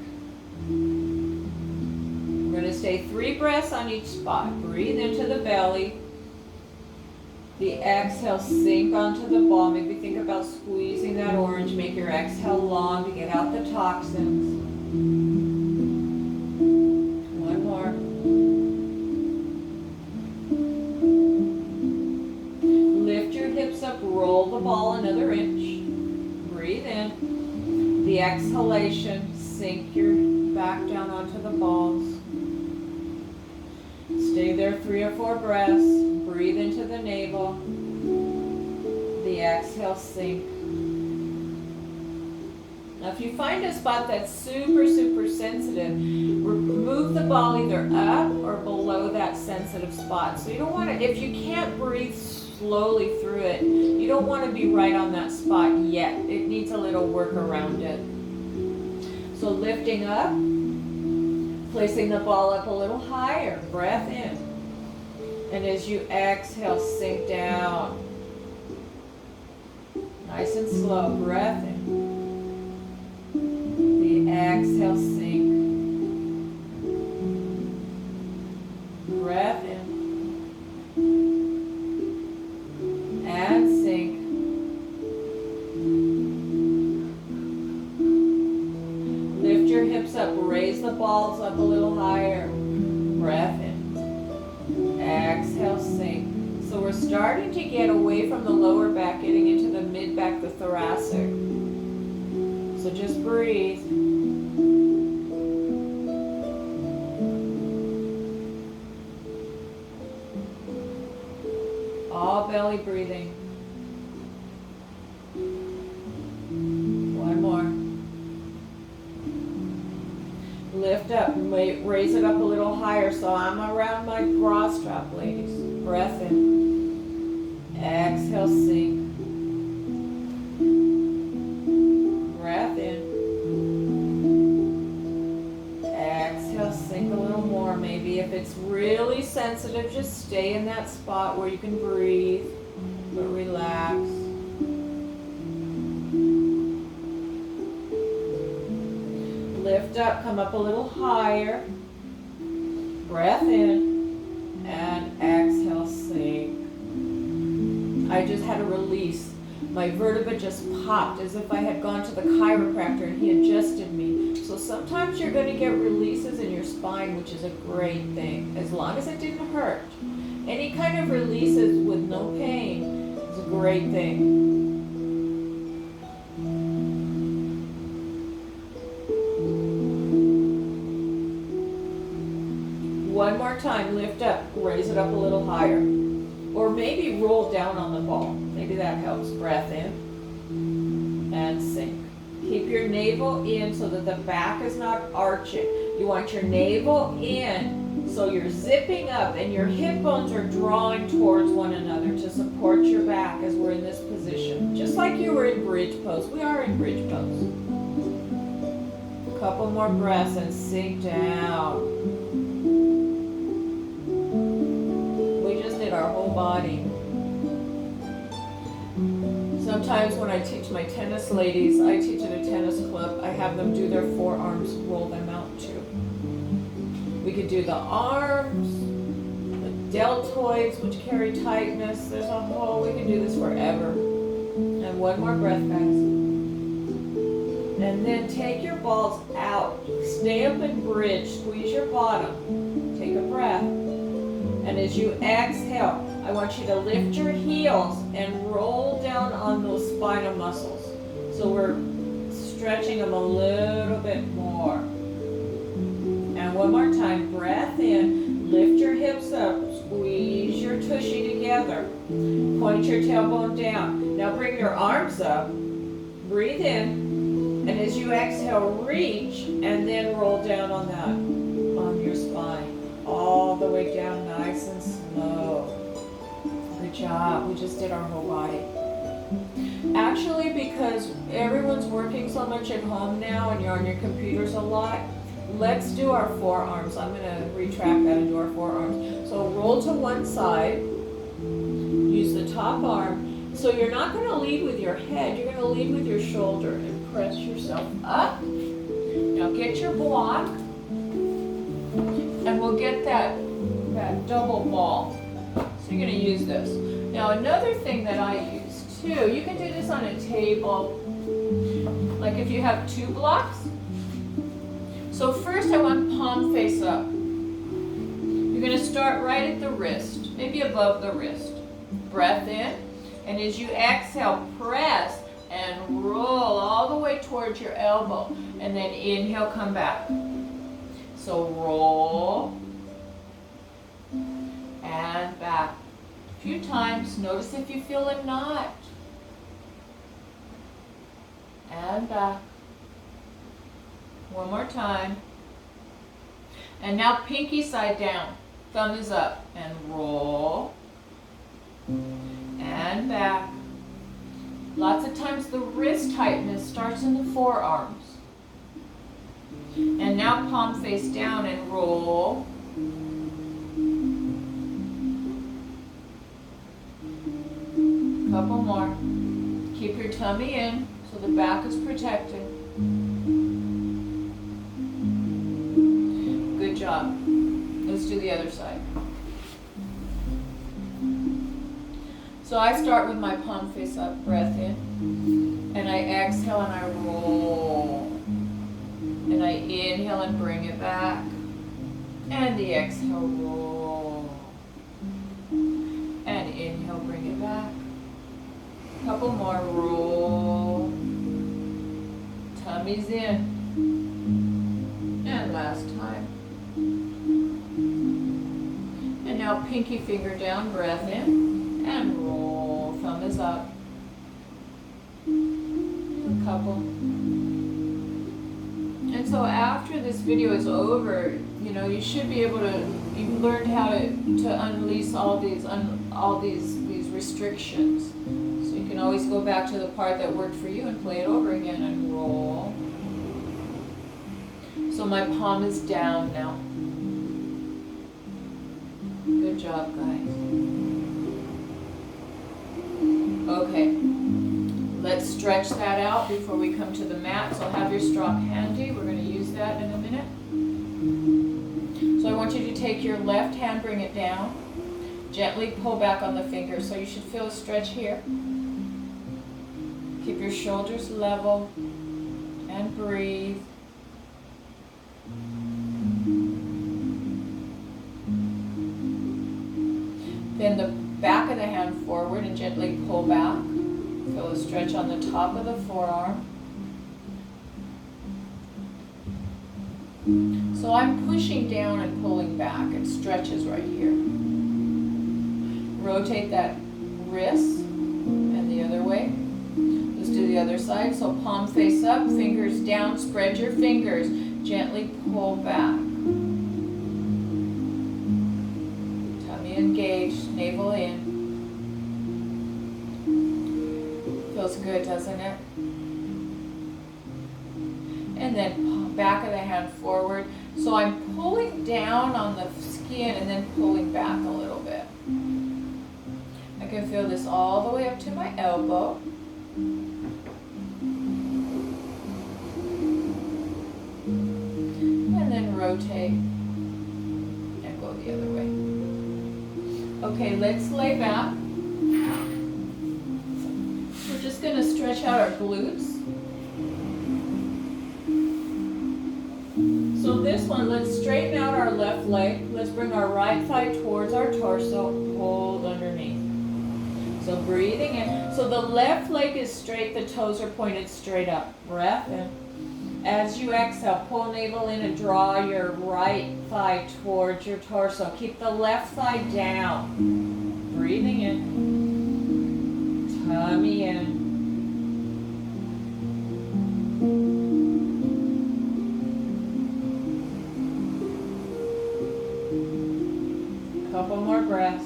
S1: We're going to stay 3 breaths on each spot. Breathe into the belly. The exhale, sink onto the ball. Maybe think about squeezing that orange. Make your exhale long to get out the toxins. One more. Lift your hips up, roll the ball another inch. Breathe in. The exhalation, sink your back down onto the balls. Stay there 3 or 4 breaths. Breathe into the navel. The exhale, sink. Now if you find a spot that's super, super sensitive, move the ball either up or below that sensitive spot. So you don't want to, if you can't breathe slowly through it, you don't want to be right on that spot yet. It needs a little work around it. So lifting up, placing the ball up a little higher, breath in. And as you exhale, sink down. Nice and slow, breath in. The exhale, sink. Breath in. And sink. Lift your hips up, raise the balls up a little higher. Breath in. Exhale, sink. So we're starting to get away from the lower back, getting into the mid-back, the thoracic. So just breathe. All belly breathing. One more. Lift up, raise it up a little higher so I'm around my bra strap, ladies. Breath in. Exhale, sink. Breath in. Exhale, sink a little more. Maybe if it's really sensitive, just stay in that spot where you can breathe, but relax. Lift up, come up a little higher. Breath in and exhale, sink. I just had a release. My vertebra just popped as if I had gone to the chiropractor and he adjusted me. So sometimes you're going to get releases in your spine, which is a great thing, as long as it didn't hurt. Any kind of releases with no pain is a great thing. One more time, lift up, raise it up a little higher. Or maybe roll down on the ball. Maybe that helps. Breath in and sink. Keep your navel in so that the back is not arching. You want your navel in so you're zipping up and your hip bones are drawing towards one another to support your back as we're in this position. Just like you were in bridge pose. We are in bridge pose. A couple more breaths and sink down. Our whole body. Sometimes when I teach my tennis ladies, I teach at a tennis club, I have them do their forearms, roll them out too. We could do the arms, the deltoids, which carry tightness. There's a whole, we can do this forever. And one more breath, guys. And then take your balls out. Stay up in bridge, squeeze your bottom. Take a breath. And as you exhale, I want you to lift your heels and roll down on those spinal muscles. So we're stretching them a little bit more. And one more time, breath in, lift your hips up, squeeze your tushy together, point your tailbone down. Now bring your arms up, breathe in, and as you exhale, reach, and then roll down on that, on your spine. All the way down, nice and slow. Good job. We just did our whole body. Actually, because everyone's working so much at home now and you're on your computers a lot, let's do our forearms. I'm going to retract that and do our forearms. So roll to one side, use the top arm. So you're not going to lead with your head, you're going to lead with your shoulder and press yourself up. Now get your block, and we'll get that double ball. So you're going to use this. Now another thing that I use too, you can do this on a table, like if you have two blocks. So first I want palm face up. You're going to start right at the wrist, maybe above the wrist. Breath in, and as you exhale, press and roll all the way towards your elbow, and then inhale, come back. So roll and back. A few times, notice if you feel a knot. And back. One more time. And now pinky side down, thumb is up, and roll and back. Lots of times the wrist tightness starts in the forearms. And now palm face down and roll. Couple more. Keep your tummy in so the back is protected. Good job. Let's do the other side. So I start with my palm face up, breath in, and I exhale and I roll. And I inhale and bring it back. And the exhale, roll. And inhale, bring it back. Couple more, roll. Tummy's in. And last time. And now pinky finger down, breath in. And roll, thumb is up. A couple. And so after this video is over, you should be able to, you've learned how to unleash all these restrictions. So you can always go back to the part that worked for you and play it over again and roll. So my palm is down now. Good job, guys. Okay, let's stretch that out before we come to the mat. So have your strap handy. We're going to use that in a minute. So I want you to take your left hand, bring it down. Gently pull back on the fingers. So you should feel a stretch here. Keep your shoulders level and breathe. Then the back of the hand forward and gently pull back. Feel a stretch on the top of the forearm. So I'm pushing down and pulling back. It stretches right here. Rotate that wrist and the other way. Let's do the other side. So palm face up, fingers down, spread your fingers. Gently pull back. Engaged, navel in. Feels good, doesn't it? And then back of the hand forward. So I'm pulling down on the skin and then pulling back a little bit. I can feel this all the way up to my elbow. And then rotate and go the other way. Okay, let's lay back. We're just going to stretch out our glutes. So this one, let's straighten out our left leg. Let's bring our right thigh towards our torso. Hold underneath. So breathing in. So the left leg is straight, the toes are pointed straight up. Breath in. As you exhale, pull navel in and draw your right thigh towards your torso. Keep the left thigh down. Breathing in. Tummy in. Couple more breaths.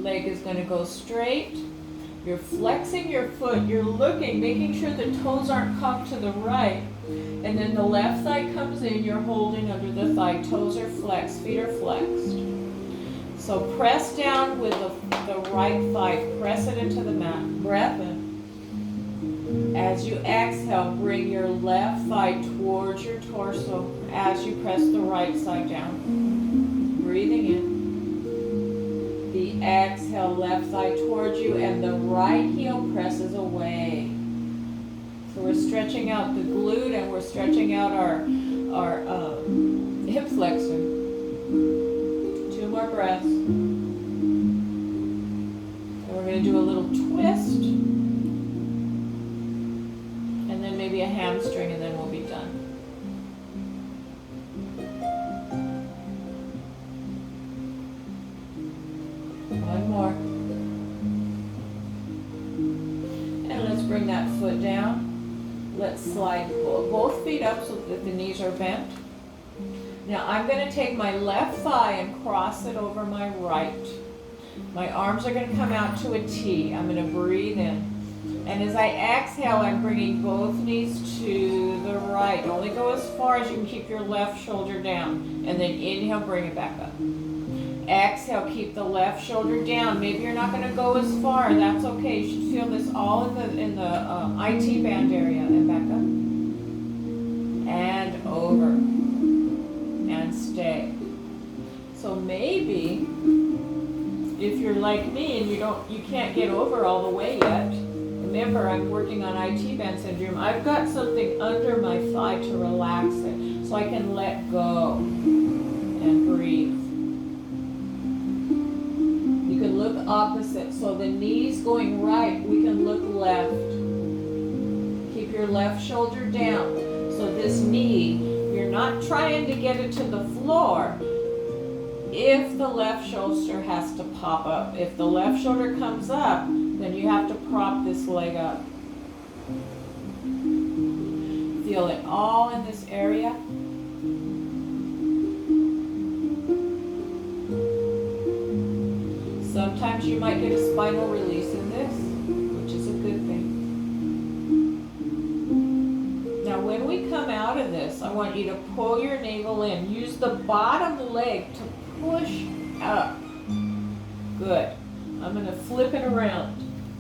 S1: leg is going to go straight. You're flexing your foot. You're looking, making sure the toes aren't cocked to the right. And then the left thigh comes in. You're holding under the thigh. Toes are flexed. Feet are flexed. So press down with the right thigh. Press it into the mat. Breath in. As you exhale, bring your left thigh towards your torso as you press the right side down. Breathing in. The exhale, left thigh towards you, and the right heel presses away. So we're stretching out the glute and we're stretching out our hip flexor. 2 more breaths. And we're going to do a little twist. And then maybe a hamstring, and then we'll be done. One more. And let's bring that foot down. Let's slide both feet up so that the knees are bent. Now I'm going to take my left thigh and cross it over my right. My arms are going to come out to a T. I'm going to breathe in. And as I exhale, I'm bringing both knees to the right. Only go as far as you can keep your left shoulder down. And then inhale, bring it back up. Exhale, keep the left shoulder down. Maybe you're not going to go as far. That's okay. You should feel this all in the IT band area. And back up. And over. And stay. So maybe if you're like me and you can't get over all the way yet, remember I'm working on IT band syndrome. I've got something under my thigh to relax it so I can let go and breathe. You can look opposite. So the knees going right, we can look left. Keep your left shoulder down. So this knee, you're not trying to get it to the floor. If the left shoulder has to pop up, if the left shoulder comes up, then you have to prop this leg up. Feel it all in this area. Sometimes you might get a spinal release in this, which is a good thing. Now when we come out of this, I want you to pull your navel in. Use the bottom leg to push up. Good. I'm going to flip it around.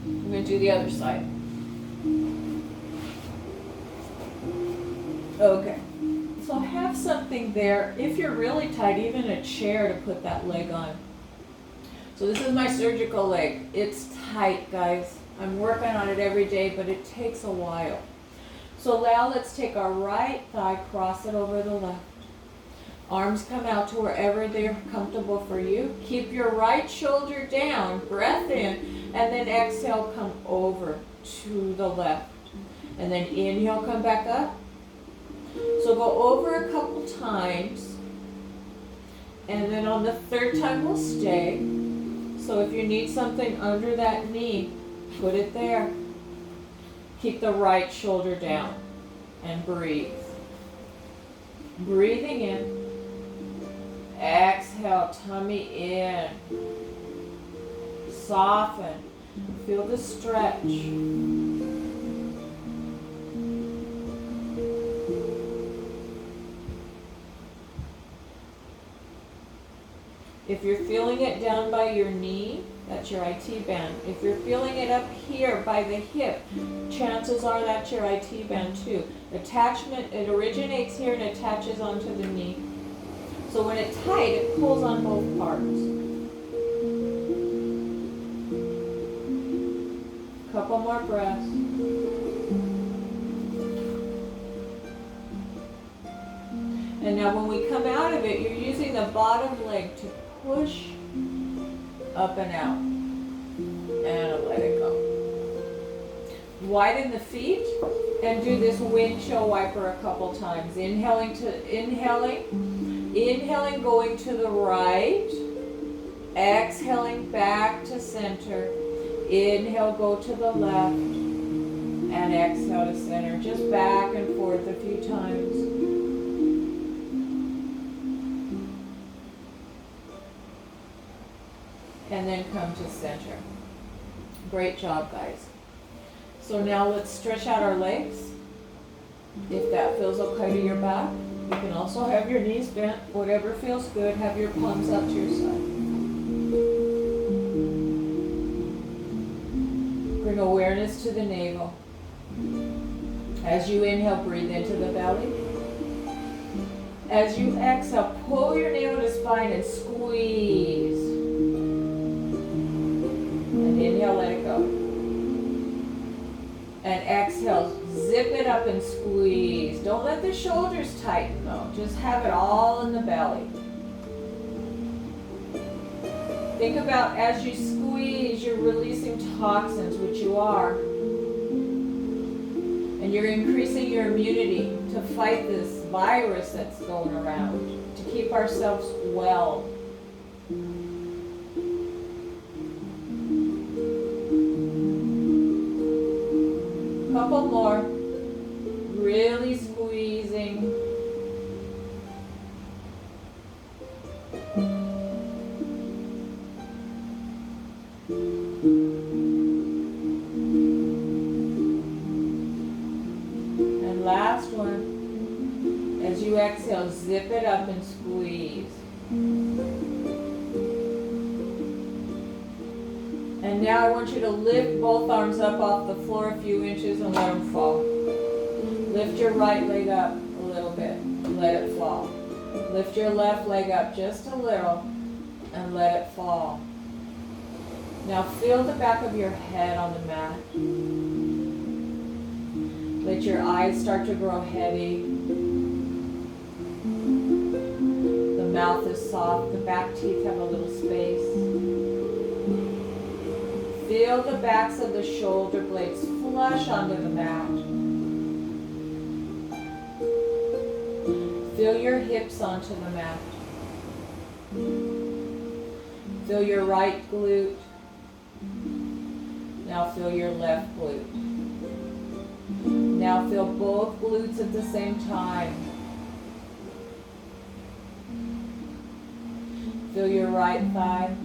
S1: I'm going to do the other side. Okay. So have something there. If you're really tight, even a chair to put that leg on. So this is my surgical leg. It's tight, guys. I'm working on it every day, but it takes a while. So now let's take our right thigh, cross it over the left. Arms come out to wherever they're comfortable for you. Keep your right shoulder down, breath in, and then exhale, come over to the left. And then inhale, come back up. So go over a couple times. And then on the third time, we'll stay. So if you need something under that knee, put it there. Keep the right shoulder down and breathe. Breathing in. Exhale, tummy in. Soften. Feel the stretch. If you're feeling it down by your knee, that's your IT band. If you're feeling it up here by the hip, chances are that's your IT band too. Attachment, it originates here and attaches onto the knee. So when it's tight, it pulls on both parts. Couple more breaths. And now when we come out of it, you're using the bottom leg to push up and out. And let it go. Widen the feet and do this windshield wiper a couple times. Inhaling, going to the right. Exhaling back to center. Inhale, go to the left. And exhale to center. Just back and forth a few times. and then come to center. Great job, guys. So now let's stretch out our legs. If that feels okay to your back, you can also have your knees bent, whatever feels good. Have your palms up to your side. Bring awareness to the navel. As you inhale, breathe into the belly. As you exhale, pull your navel to spine and squeeze. And inhale, let it go. And exhale, zip it up and squeeze. Don't let the shoulders tighten though. Just have it all in the belly. Think about as you squeeze, you're releasing toxins, which you are. And you're increasing your immunity to fight this virus that's going around, to keep ourselves well. Couple more. Really squeezing. And last one. As you exhale, zip it up and squeeze. And now I want you to lift both arms up off the floor a few inches and let them fall. Lift your right leg up a little bit and let it fall. Lift your left leg up just a little and let it fall. Now feel the back of your head on the mat. Let your eyes start to grow heavy. The mouth is soft. The back teeth have a little space. Feel the backs of the shoulder blades flush onto the mat. Feel your hips onto the mat. Feel your right glute. Now feel your left glute. Now feel both glutes at the same time. Feel your right thigh.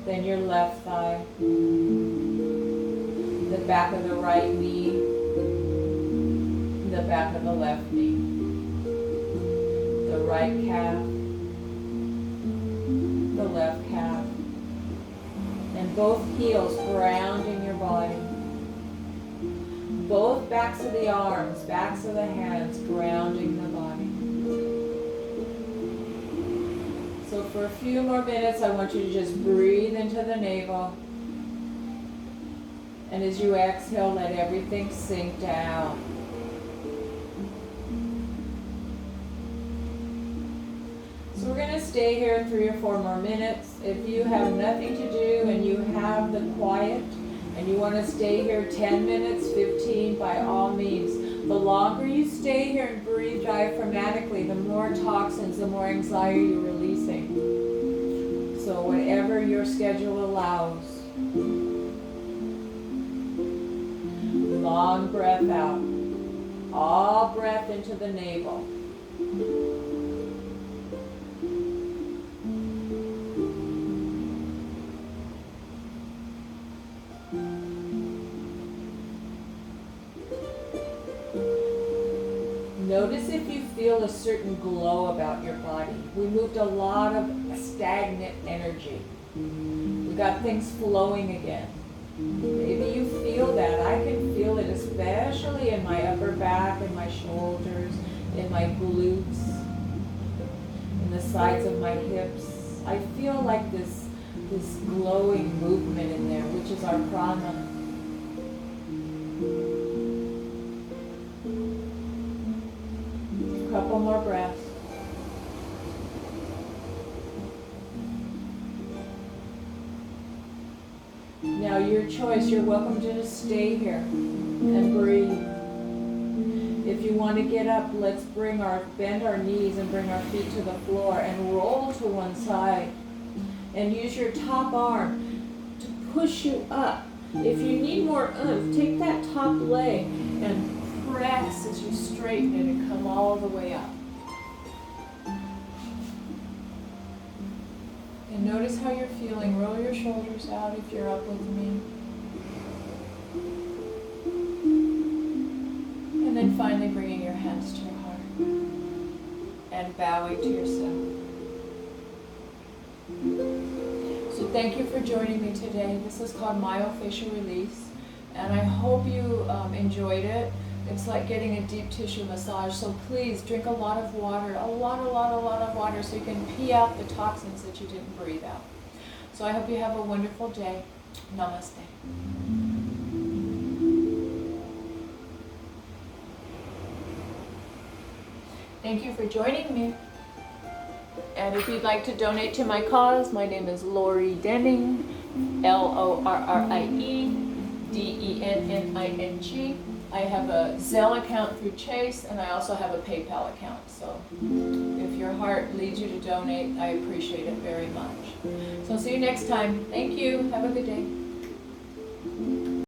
S1: Then your left thigh, the back of the right knee, the back of the left knee, the right calf, the left calf, and both heels grounding your body. Both backs of the arms, backs of the hands grounding the body. So for a few more minutes, I want you to just breathe into the navel. And as you exhale, let everything sink down. So we're going to stay here 3 or 4 more minutes. If you have nothing to do and you have the quiet and you want to stay here 10 minutes, 15, by all means. The longer you stay here and breathe diaphragmatically, the more toxins, the more anxiety you're releasing. So whatever your schedule allows. Long breath out. All breath into the navel. Notice if you feel a certain glow about your body. We moved a lot of stagnant energy. We got things flowing again. Maybe you feel that. I can feel it, especially in my upper back, in my shoulders, in my glutes, in the sides of my hips. I feel like this glowing movement in there, which is our prana. Couple more breaths. Now your choice, you're welcome to just stay here and breathe. If you want to get up, let's bend our knees and bring our feet to the floor and roll to one side. And use your top arm to push you up. If you need more oomph, take that top leg and press as you straighten it and come all the way up. And And notice how you're feeling. Roll your shoulders out if you're up with me. And then finally bringing your hands to your heart and bowing to yourself. So thank you for joining me today. This is called Myofacial Release, and I hope you enjoyed it. It's like getting a deep tissue massage, so please drink a lot of water, a lot of water, so you can pee out the toxins that you didn't breathe out. So I hope you have a wonderful day. Namaste. Thank you for joining me. And if you'd like to donate to my cause, my name is Lori Denning, LORRIEDENNING. I have a Zelle account through Chase, and I also have a PayPal account. So if your heart leads you to donate, I appreciate it very much. So see you next time. Thank you. Have a good day.